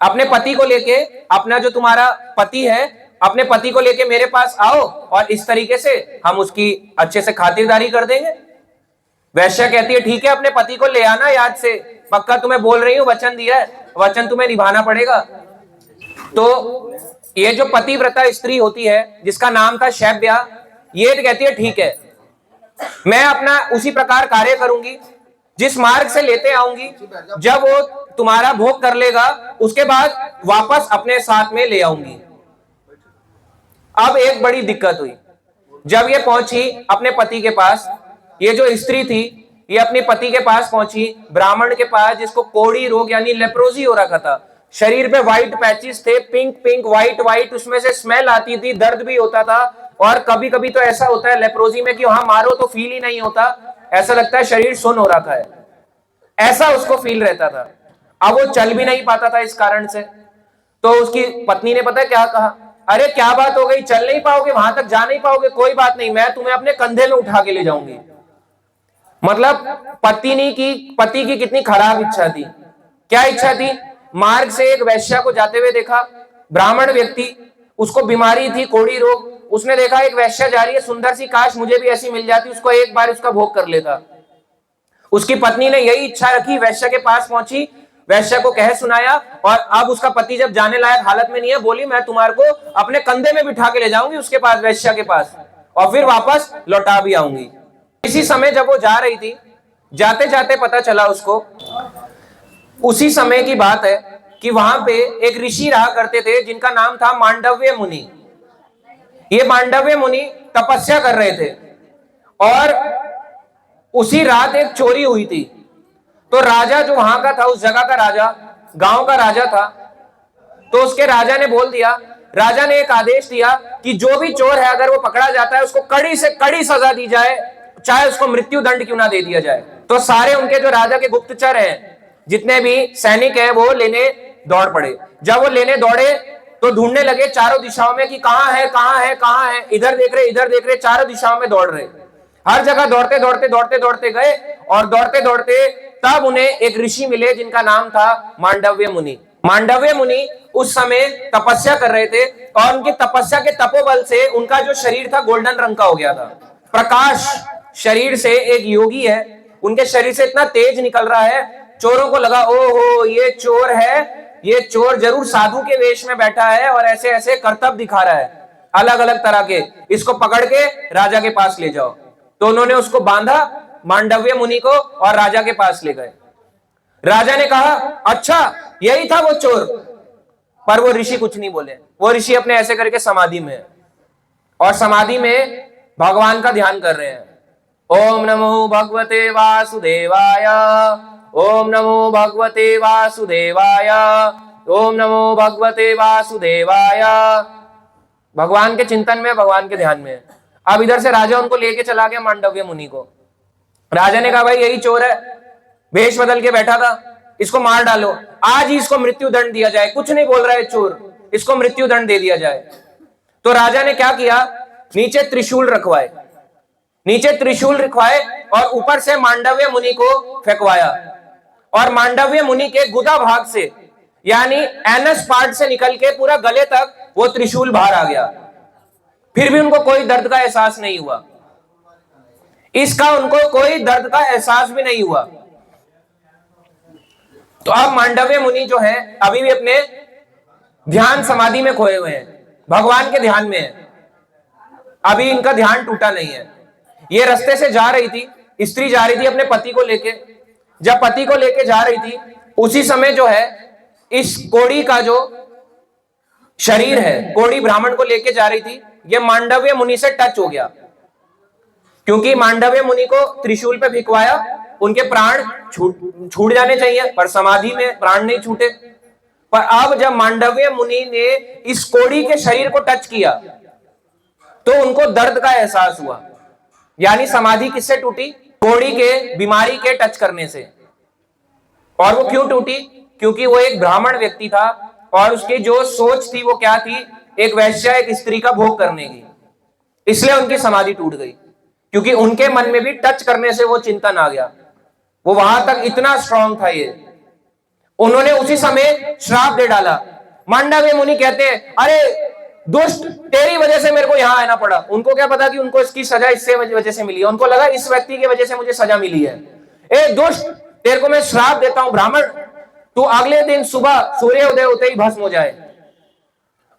अपने पति को लेके, अपना जो तुम्हारा पति है अपने पति को लेके मेरे पास आओ, और इस तरीके से हम उसकी अच्छे से खातिरदारी कर देंगे। वैश्या कहती है, ठीक है, अपने पति को ले आना याद से, पक्का तुम्हें बोल रही हूं, वचन दिया है, वचन तुम्हें निभाना पड़ेगा। तो ये जो पतिव्रता स्त्री होती है जिसका नाम था शैब्या, ये कहती है, ठीक है, मैं अपना उसी प्रकार कार्य करूंगी, जिस मार्ग से लेते आऊंगी, जब वो तुम्हारा भोग कर लेगा उसके बाद वापस अपने साथ में ले आऊंगी। अब एक बड़ी दिक्कत हुई। जब ये पहुंची अपने पति के पास, ये जो स्त्री थी ये अपने पति के पास पहुंची, ब्राह्मण के पास, जिसको कोढ़ी रोग यानी लेप्रोजी हो रखा था, शरीर पे व्हाइट पैचेस थे, पिंक पिंक व्हाइट व्हाइट, उसमें से स्मेल आती थी, दर्द भी होता था, और कभी कभी तो ऐसा होता है लेप्रोजी में कि वहां मारो तो फील ही नहीं होता, ऐसा लगता है शरीर सुन्न हो रखा है, ऐसा उसको फील रहता था। अब वो चल भी नहीं पाता था इस कारण से। तो उसकी पत्नी ने पता क्या कहा, अरे क्या बात हो गई, चल नहीं पाओगे, वहां तक जा नहीं पाओगे, कोई बात नहीं, मैं तुम्हें अपने कंधे में उठा के ले जाऊंगी। मतलब पति की कितनी खराब इच्छा थी। क्या इच्छा थी? मार्ग से एक वैश्या को जाते हुए देखा, ब्राह्मण व्यक्ति, उसको बीमारी थी कोढ़ी रोग, उसने देखा एक वैश्या जा रही है सुंदर सी, काश मुझे भी ऐसी मिल जाती, उसको एक बार उसका भोग कर लेता। उसकी पत्नी ने यही इच्छा रखी, वैश्या के पास पहुंची, वैश्या को कह सुनाया, और अब उसका पति जब जाने लायक हालत में नहीं है, बोली मैं तुम्हारे को अपने कंधे में बिठा के ले जाऊंगी उसके पास, वैश्या के पास, और फिर वापस लौटा भी आऊंगी। इसी समय जब वो जा रही थी, जाते जाते पता चला उसको, उसी समय की बात है कि वहां पे एक ऋषि रहा करते थे जिनका नाम था मांडव्य मुनि। ये मांडव्य मुनि तपस्या कर रहे थे, और उसी रात एक चोरी हुई थी। तो राजा जो वहां का था, उस जगह का राजा, गांव का राजा था, तो उसके राजा ने बोल दिया, राजा ने एक आदेश दिया कि जो भी चोर है अगर वो पकड़ा जाता है उसको कड़ी से कड़ी सजा दी जाए, चाहे उसको मृत्यु दंड क्यों ना दे दिया जाए। तो सारे उनके जो राजा के गुप्तचर हैं, जितने भी सैनिक हैं, वो लेने दौड़ पड़े। जब वो लेने दौड़े तो ढूंढने लगे चारों दिशाओं में कि कहां है कहां है कहां है, इधर देख रहे इधर देख रहे, चारों दिशाओं में दौड़ रहे। हर जगह दौड़ते दौड़ते दौड़ते दौड़ते गए, और दौड़ते दौड़ते तब उन्हें एक ऋषि मिले जिनका नाम था मांडव्य मुनि। मांडव्य मुनि उस समय तपस्या कर रहे थे और उनकी तपस्या के तपोबल से उनका जो शरीर था गोल्डन रंग का हो गया था। प्रकाश शरीर से, एक योगी है, उनके शरीर से इतना तेज निकल रहा है, चोरों को लगा ओहो ये चोर है, ये चोर जरूर साधु के वेश में बैठा है और ऐसे ऐसे करतब दिखा रहा है अलग अलग तरह के, इसको पकड़ के राजा के पास ले जाओ। तो उन्होंने उसको बांधा मांडव्य मुनि को और राजा के पास ले गए। राजा ने कहा अच्छा यही था वो चोर, पर वो ऋषि कुछ नहीं बोले। वो ऋषि अपने ऐसे करके समाधि में है और समाधि में भगवान का ध्यान कर रहे हैं। ओम नमो भगवते वासुदेवाय, ओम नमो भगवते वासुदेवाय, ओम नमो भगवते वासुदेवाय। भगवान के चिंतन में, भगवान के ध्यान में। अब इधर से राजा उनको लेके चला गया मांडव्य मुनि को। राजा ने कहा भाई यही चोर है, भेष बदल के बैठा था, इसको मार डालो, आज ही इसको मृत्यु दंड दिया जाए। कुछ नहीं बोल रहा है चोर, इसको मृत्यु दंड दे दिया जाए। तो राजा ने क्या किया, नीचे त्रिशूल रखवाए, नीचे त्रिशूल रखवाए और ऊपर से मांडव्य मुनि को फेंकवाया और मांडव्य मुनि के गुदा भाग से यानी एनस पार्ट से निकल के पूरा गले तक वो त्रिशूल बाहर आ गया। फिर भी उनको कोई दर्द का एहसास नहीं हुआ, इसका उनको कोई दर्द का एहसास भी नहीं हुआ। तो अब मांडव्य मुनि जो है अभी भी अपने ध्यान समाधि में खोए हुए हैं, भगवान के ध्यान में है, अभी इनका ध्यान टूटा नहीं है। ये रास्ते से जा रही थी, स्त्री जा रही थी अपने पति को लेके। जब पति को लेके जा रही थी उसी समय जो है इस कोड़ी का जो शरीर है, कोड़ी ब्राह्मण को लेके जा रही थी, ये मांडव्य मुनि से टच हो गया। क्योंकि मांडव्य मुनि को त्रिशूल पे भिकवाया, उनके प्राण छूट जाने चाहिए, पर समाधि में प्राण नहीं छूटे। पर अब जब मांडव्य मुनि ने इस कोड़ी के शरीर को टच किया तो उनको दर्द का एहसास हुआ। यानी समाधि किससे टूटी, कोड़ी के बीमारी के टच करने से। और वो क्यों टूटी, क्योंकि वो एक ब्राह्मण व्यक्ति था और उसकी जो सोच थी वो क्या थी, एक वैश्या, एक स्त्री का भोग करने की, इसलिए उनकी समाधि टूट गई। क्योंकि उनके मन में भी टच करने से वो चिंतन आ गया, वो वहां तक इतना स्ट्रांग था ये। उन्होंने उसी समय श्राप दे डाला। मांडव्य मुनि कहते हैं अरे दुष्ट, तेरी वजह से मेरे को यहां आना पड़ा। उनको क्या पता कि उनको इसकी सजा इससे वजह से मिली है, उनको लगा इस व्यक्ति की वजह से मुझे सजा मिली है। ए दुष्ट, तेरे को मैं श्राप देता हूं ब्राह्मण, तू अगले दिन सुबह सूर्योदय होते ही भस्म हो जाए।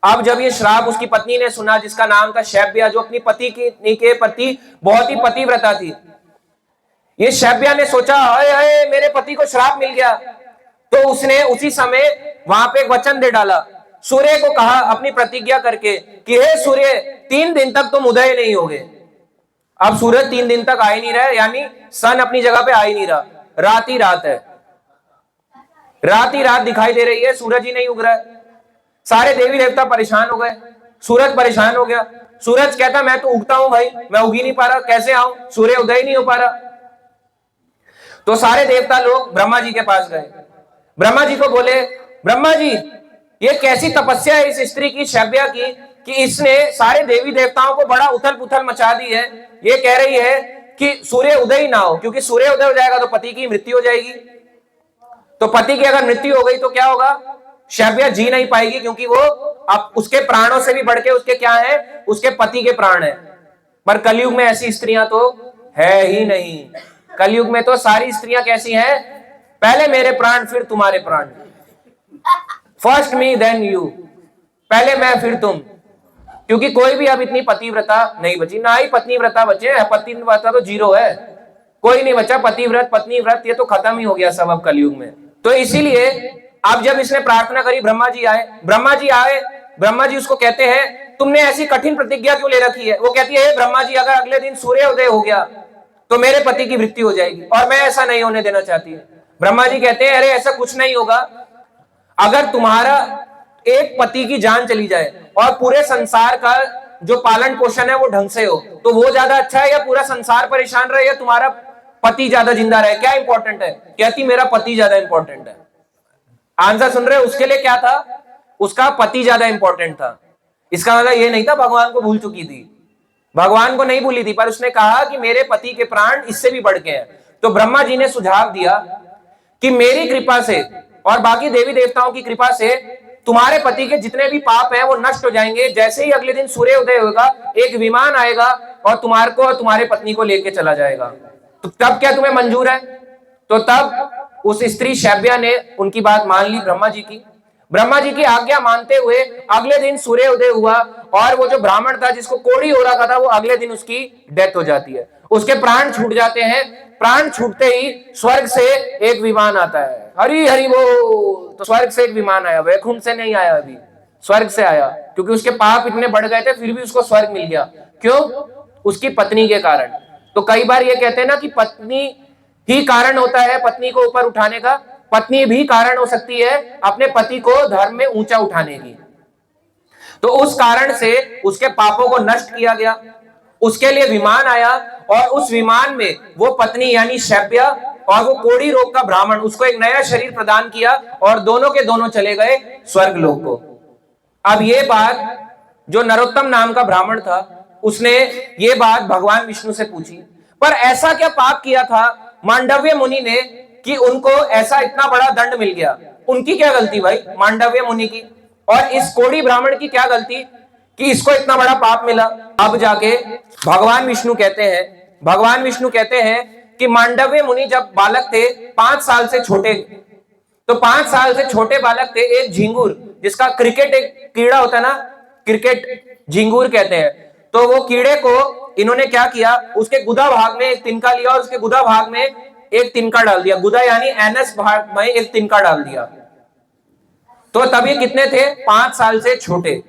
अब जब ये श्राप उसकी पत्नी ने सुना, जिसका नाम था शैब्या, जो अपनी पति के प्रति बहुत ही पतिव्रता थी, ये शैब्या ने सोचा अरे अरे मेरे पति को श्राप मिल गया। तो उसने उसी समय वहां पे एक वचन दे डाला, सूर्य को कहा अपनी प्रतिज्ञा करके कि हे सूर्य, 3 दिन तक तुम उदय नहीं होगे। अब सूरज 3 दिन तक आ ही नहीं रहा है, यानी सन अपनी जगह पे आ ही नहीं रहा, रात ही रात है, रात ही रात दिखाई दे रही है, सूरज ही नहीं उग रहा है। सारे देवी देवता परेशान हो गए, सूरज परेशान हो गया। सूरज कहता मैं तो उगता हूं भाई, मैं उग ही नहीं पा रहा, कैसे आऊं, सूर्य उदय ही नहीं हो पा रहा। तो सारे देवता लोग ब्रह्मा जी के पास गए, ब्रह्मा जी को बोले ब्रह्मा जी ये कैसी तपस्या है इस स्त्री की, शैब्या की, कि इसने सारे देवी देवताओं को बड़ा उथल पुथल मचा दी है। ये कह रही है कि सूर्य उदय ही ना हो, क्योंकि सूर्य उदय हो जाएगा तो पति की मृत्यु हो जाएगी। तो पति की अगर मृत्यु हो गई तो क्या होगा, शैब्या जी नहीं पाएगी, क्योंकि वो अब उसके प्राणों से भी बढ़ के उसके क्या है, उसके पति के प्राण है। पर कलयुग में ऐसी स्त्रियां तो है ही नहीं। कलयुग में तो सारी स्त्रियां कैसी हैं, पहले मेरे प्राण फिर तुम्हारे प्राण, फर्स्ट मी देन यू, पहले मैं फिर तुम। क्योंकि कोई भी अब इतनी पतिव्रता नहीं बची, ना ही पत्नीव्रता बचे। पतिव्रता तो 0 है, कोई नहीं बचा। पतिव्रत पत्नीव्रत ये तो खत्म ही हो गया सब अब कलयुग में। तो इसीलिए अब जब इसने प्रार्थना करी, ब्रह्मा जी आए, ब्रह्मा जी उसको कहते हैं तुमने ऐसी कठिन प्रतिज्ञा क्यों ले रखी है। वो कहती है ब्रह्मा जी, अगर अगले दिन सूर्योदय हो गया तो मेरे पति की मृत्यु हो जाएगी और मैं ऐसा नहीं होने देना चाहती। ब्रह्मा जी कहते हैं अरे ऐसा कुछ नहीं होगा, अगर तुम्हारा एक पति की जान चली जाए और पूरे संसार का जो पालन पोषण है वो ढंग से हो, तो वो ज्यादा अच्छा है, या पूरा संसार परेशान रहे, या तुम्हारा पति ज्यादा जिंदा रहे, क्या इंपॉर्टेंट है। कहती मेरा पति ज्यादा इंपॉर्टेंट है। आंसर सुन रहे हो, उसके लिए क्या था, उसका पति ज्यादा इंपॉर्टेंट था। इसका मतलब ये नहीं था भगवान को भूल चुकी थी, भगवान को नहीं भूली थी, पर उसने कहा कि मेरे पति के प्राण इससे भी बढ़ के हैं। तो ब्रह्मा जी ने सुझाव दिया कि मेरी कृपा से और बाकी देवी देवताओं की कृपा से तुम्हारे पति के जितने भी पाप हैं वो नष्ट हो जाएंगे। जैसे ही अगले दिन सूर्य उदय होगा, एक विमान आएगा और तुम्हारे को और तुम्हारे पत्नी को लेके चला जाएगा। तो तब क्या तुम्हें मंजूर है? तो तब उस स्त्री शैब्या ने उनकी बात मान ली ब्रह्मा जी की। ब्रह्मा जी की आज्ञा मानते हुए अगले दिन सूर्य उदय हुआ और वो जो ब्राह्मण था जिसको कोढ़ी हो रखा था, वो अगले दिन उसकी डेथ हो जाती है, उसके प्राण छूट जाते हैं। प्राण छूटते ही स्वर्ग से एक विमान आता है। हरि हरि बोल। तो स्वर्ग से एक विमान आया, वैकुंठ से नहीं आया, अभी स्वर्ग से आया, क्योंकि उसके पाप इतने बढ़ गए थे, फिर भी उसको स्वर्ग मिल गया। क्यों? उसकी पत्नी के कारण। तो कई बार ये कहते हैं ना कि पत्नी ही कारण होता है पत्नी को ऊपर उठाने का, पत्नी भी कारण हो सकती है अपने पति को धर्म में ऊंचा उठाने की। तो उस कारण से उसके पापों को नष्ट किया गया, उसके लिए विमान आया और उस विमान में वो पत्नी यानी शैब्या और वो कोढ़ी रोग का ब्राह्मण, उसको एक नया शरीर प्रदान किया और दोनों के दोनों चले गए स्वर्ग लोक को। अब ये बात जो नरोत्तम नाम का ब्राह्मण था, उसने ये बात भगवान विष्णु से पूछी, पर ऐसा क्या पाप किया था मांडव्य मुनि ने कि उनको ऐसा इतना बड़ा दंड मिल गया? उनकी क्या गलती भाई मांडव्य मुनि की, और इस कोढ़ी ब्राह्मण की क्या गलती कि इसको इतना बड़ा पाप मिला? अब जाके भगवान विष्णु कहते हैं कि मांडव्य मुनि जब बालक थे, 5 साल से छोटे, तो 5 साल से छोटे बालक थे, एक झिंगुर, जिसका क्रिकेट एक कीड़ा होता है ना, क्रिकेट झिंगुर कहते हैं, तो वो कीड़े को इन्होंने क्या किया, उसके गुदा भाग में एक तिनका लिया और उसके गुदा भाग में एक तिनका डाल दिया, गुदा यानी एनस भाग में एक तिनका डाल दिया। तो तब ये कितने थे? 5 साल से छोटे।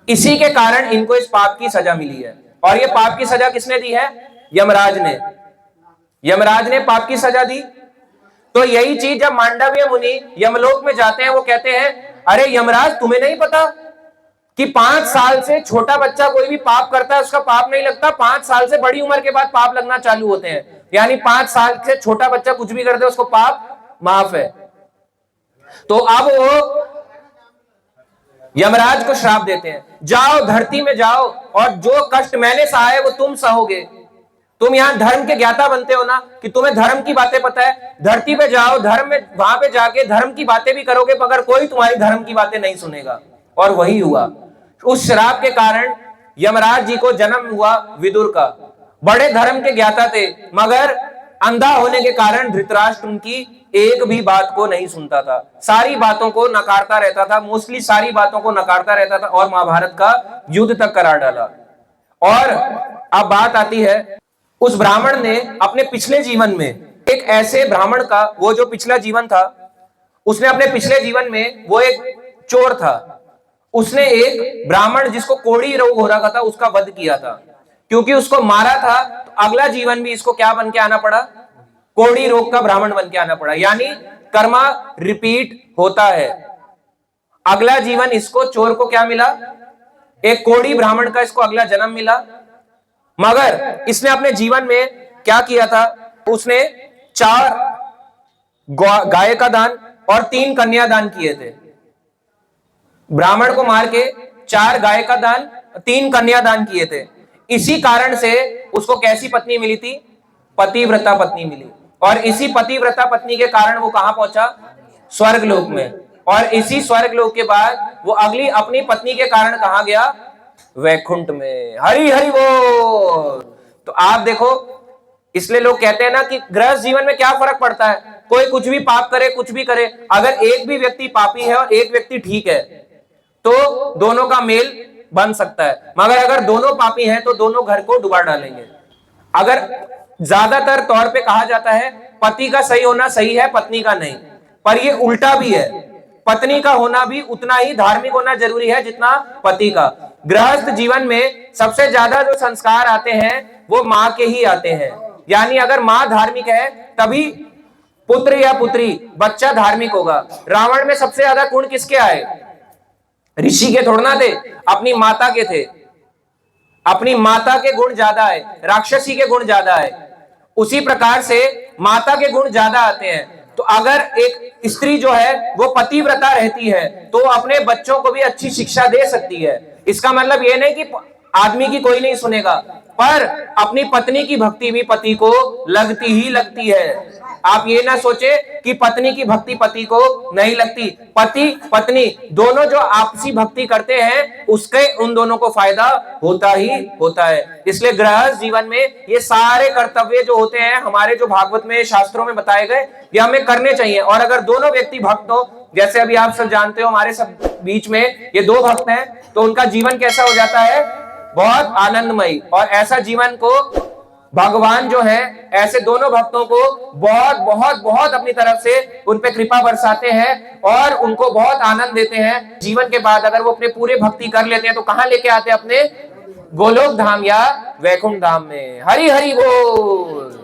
इसी के कारण इनको इस पाप की सजा मिली है। और ये पाप की सजा किसने दी है? यमराज ने। यमराज ने पाप की सजा दी। तो यही चीज जब मांडव्य मुनि यमलोक में जाते हैं, वो कहते हैं, अरे यमराज तुम्हें नहीं पता कि 5 साल से छोटा बच्चा कोई भी पाप करता है उसका पाप नहीं लगता, 5 साल से बड़ी उम्र के बाद पाप लगना चालू होते हैं। यानी 5 साल से छोटा बच्चा कुछ भी करता है उसको पाप माफ है। तो अब वो यमराज को श्राप देते हैं, जाओ धरती में जाओ और जो कष्ट मैंने सहा है वो तुम सहोगे। तुम यहां धर्म के ज्ञाता बनते हो ना, कि तुम्हें धर्म की बातें पता है, धरती पे जाओ, धर्म में वहां पे जाके धर्म की बातें भी करोगे, मगर कोई तुम्हारी धर्म की बातें नहीं सुनेगा। और वही हुआ। उस श्राप के कारण यमराज जी को जन्म हुआ विदुर का। बड़े धर्म के ज्ञाता थे, मगर अंधा होने के कारण धृतराष्ट्र उनकी एक भी बात को नहीं सुनता था, सारी बातों को नकारता रहता था, मोस्टली सारी बातों को नकारता रहता था और महाभारत का युद्ध तक करा डाला। और अब बात आती है, उस ब्राह्मण ने अपने पिछले जीवन में एक ऐसे ब्राह्मण का, वो जो पिछला जीवन था, उसने अपने पिछले जीवन में, वो एक चोर था, उसने एक ब्राह्मण जिसको कोढ़ी रोग हो रखा था उसका वध किया था। क्योंकि उसको मारा था तो अगला जीवन भी इसको क्या बन के आना पड़ा? कोढ़ी रोग का ब्राह्मण बन के आना पड़ा। यानी कर्मा रिपीट होता है। अगला जीवन इसको, चोर को क्या मिला? एक कोढ़ी ब्राह्मण का इसको अगला जन्म मिला। मगर इसने अपने जीवन में क्या किया था? उसने 4 गाय का दान और 3 कन्या दान किए थे। ब्राह्मण को मार के 4 गाय का दान, 3 कन्या दान किए थे। इसी कारण से उसको कैसी पत्नी मिली थी? पतिव्रता पत्नी मिली। और इसी पतिव्रता पत्नी के कारण वो कहां पहुंचा? स्वर्ग लोक में। और इसी स्वर्ग लोक के बाद वो अगली अपनी पत्नी के कारण कहां गया? वैकुंठ में। हरि हरि बोल। तो आप देखो, इसलिए लोग कहते हैं ना कि गृहस्थ जीवन में क्या फर्क पड़ता है, कोई कुछ भी पाप करे, कुछ भी करे, अगर एक भी व्यक्ति पापी है और एक व्यक्ति ठीक है तो दोनों का मेल बन सकता है। मगर अगर दोनों पापी हैं तो दोनों घर को डुबा डालेंगे। अगर ज्यादातर तौर पे कहा जाता है पति का सही होना सही है, पत्नी का नहीं, पर ये उल्टा भी है। पत्नी का होना भी उतना ही धार्मिक होना जरूरी है जितना पति का। गृहस्थ जीवन में सबसे ज्यादा जो संस्कार आते हैं वो माँ के ही आते हैं। यानी अगर माँ धार्मिक है तभी पुत्र या पुत्री, बच्चा धार्मिक होगा। रावण में सबसे ज्यादा गुण किसके आए? ऋषि के थोड़ा ना थे, अपनी माता के थे। अपनी माता के गुण ज्यादा है, राक्षसी के गुण ज्यादा है। उसी प्रकार से माता के गुण ज्यादा आते हैं। तो अगर एक स्त्री जो है वो पतिव्रता रहती है तो अपने बच्चों को भी अच्छी शिक्षा दे सकती है। इसका मतलब ये नहीं कि आदमी की कोई नहीं सुनेगा, पर अपनी पत्नी की भक्ति भी पति को लगती ही लगती है। आप ये ना सोचे कि पत्नी की भक्ति पति को नहीं लगती, पति पत्नी दोनों जो आपसी भक्ति करते हैं उसके उन दोनों को फायदा होता ही होता है। इसलिए गृहस्थ जीवन में ये सारे कर्तव्य जो होते हैं हमारे जो भागवत में शास्त्रों में बताए गए ये हमें करने चाहिए। और अगर दोनों व्यक्ति भक्त हो, जैसे अभी आप सब जानते हो हमारे सब बीच में ये दो भक्त हैं, तो उनका जीवन कैसा हो जाता है, बहुत आनंदमयी। और ऐसा जीवन को भगवान जो है ऐसे दोनों भक्तों को बहुत बहुत बहुत अपनी तरफ से उन पे कृपा बरसाते हैं और उनको बहुत आनंद देते हैं। जीवन के बाद अगर वो अपने पूरे भक्ति कर लेते हैं तो कहां लेके आते हैं, अपने गोलोक धाम या वैकुंठ धाम में। हरि हरि बोल।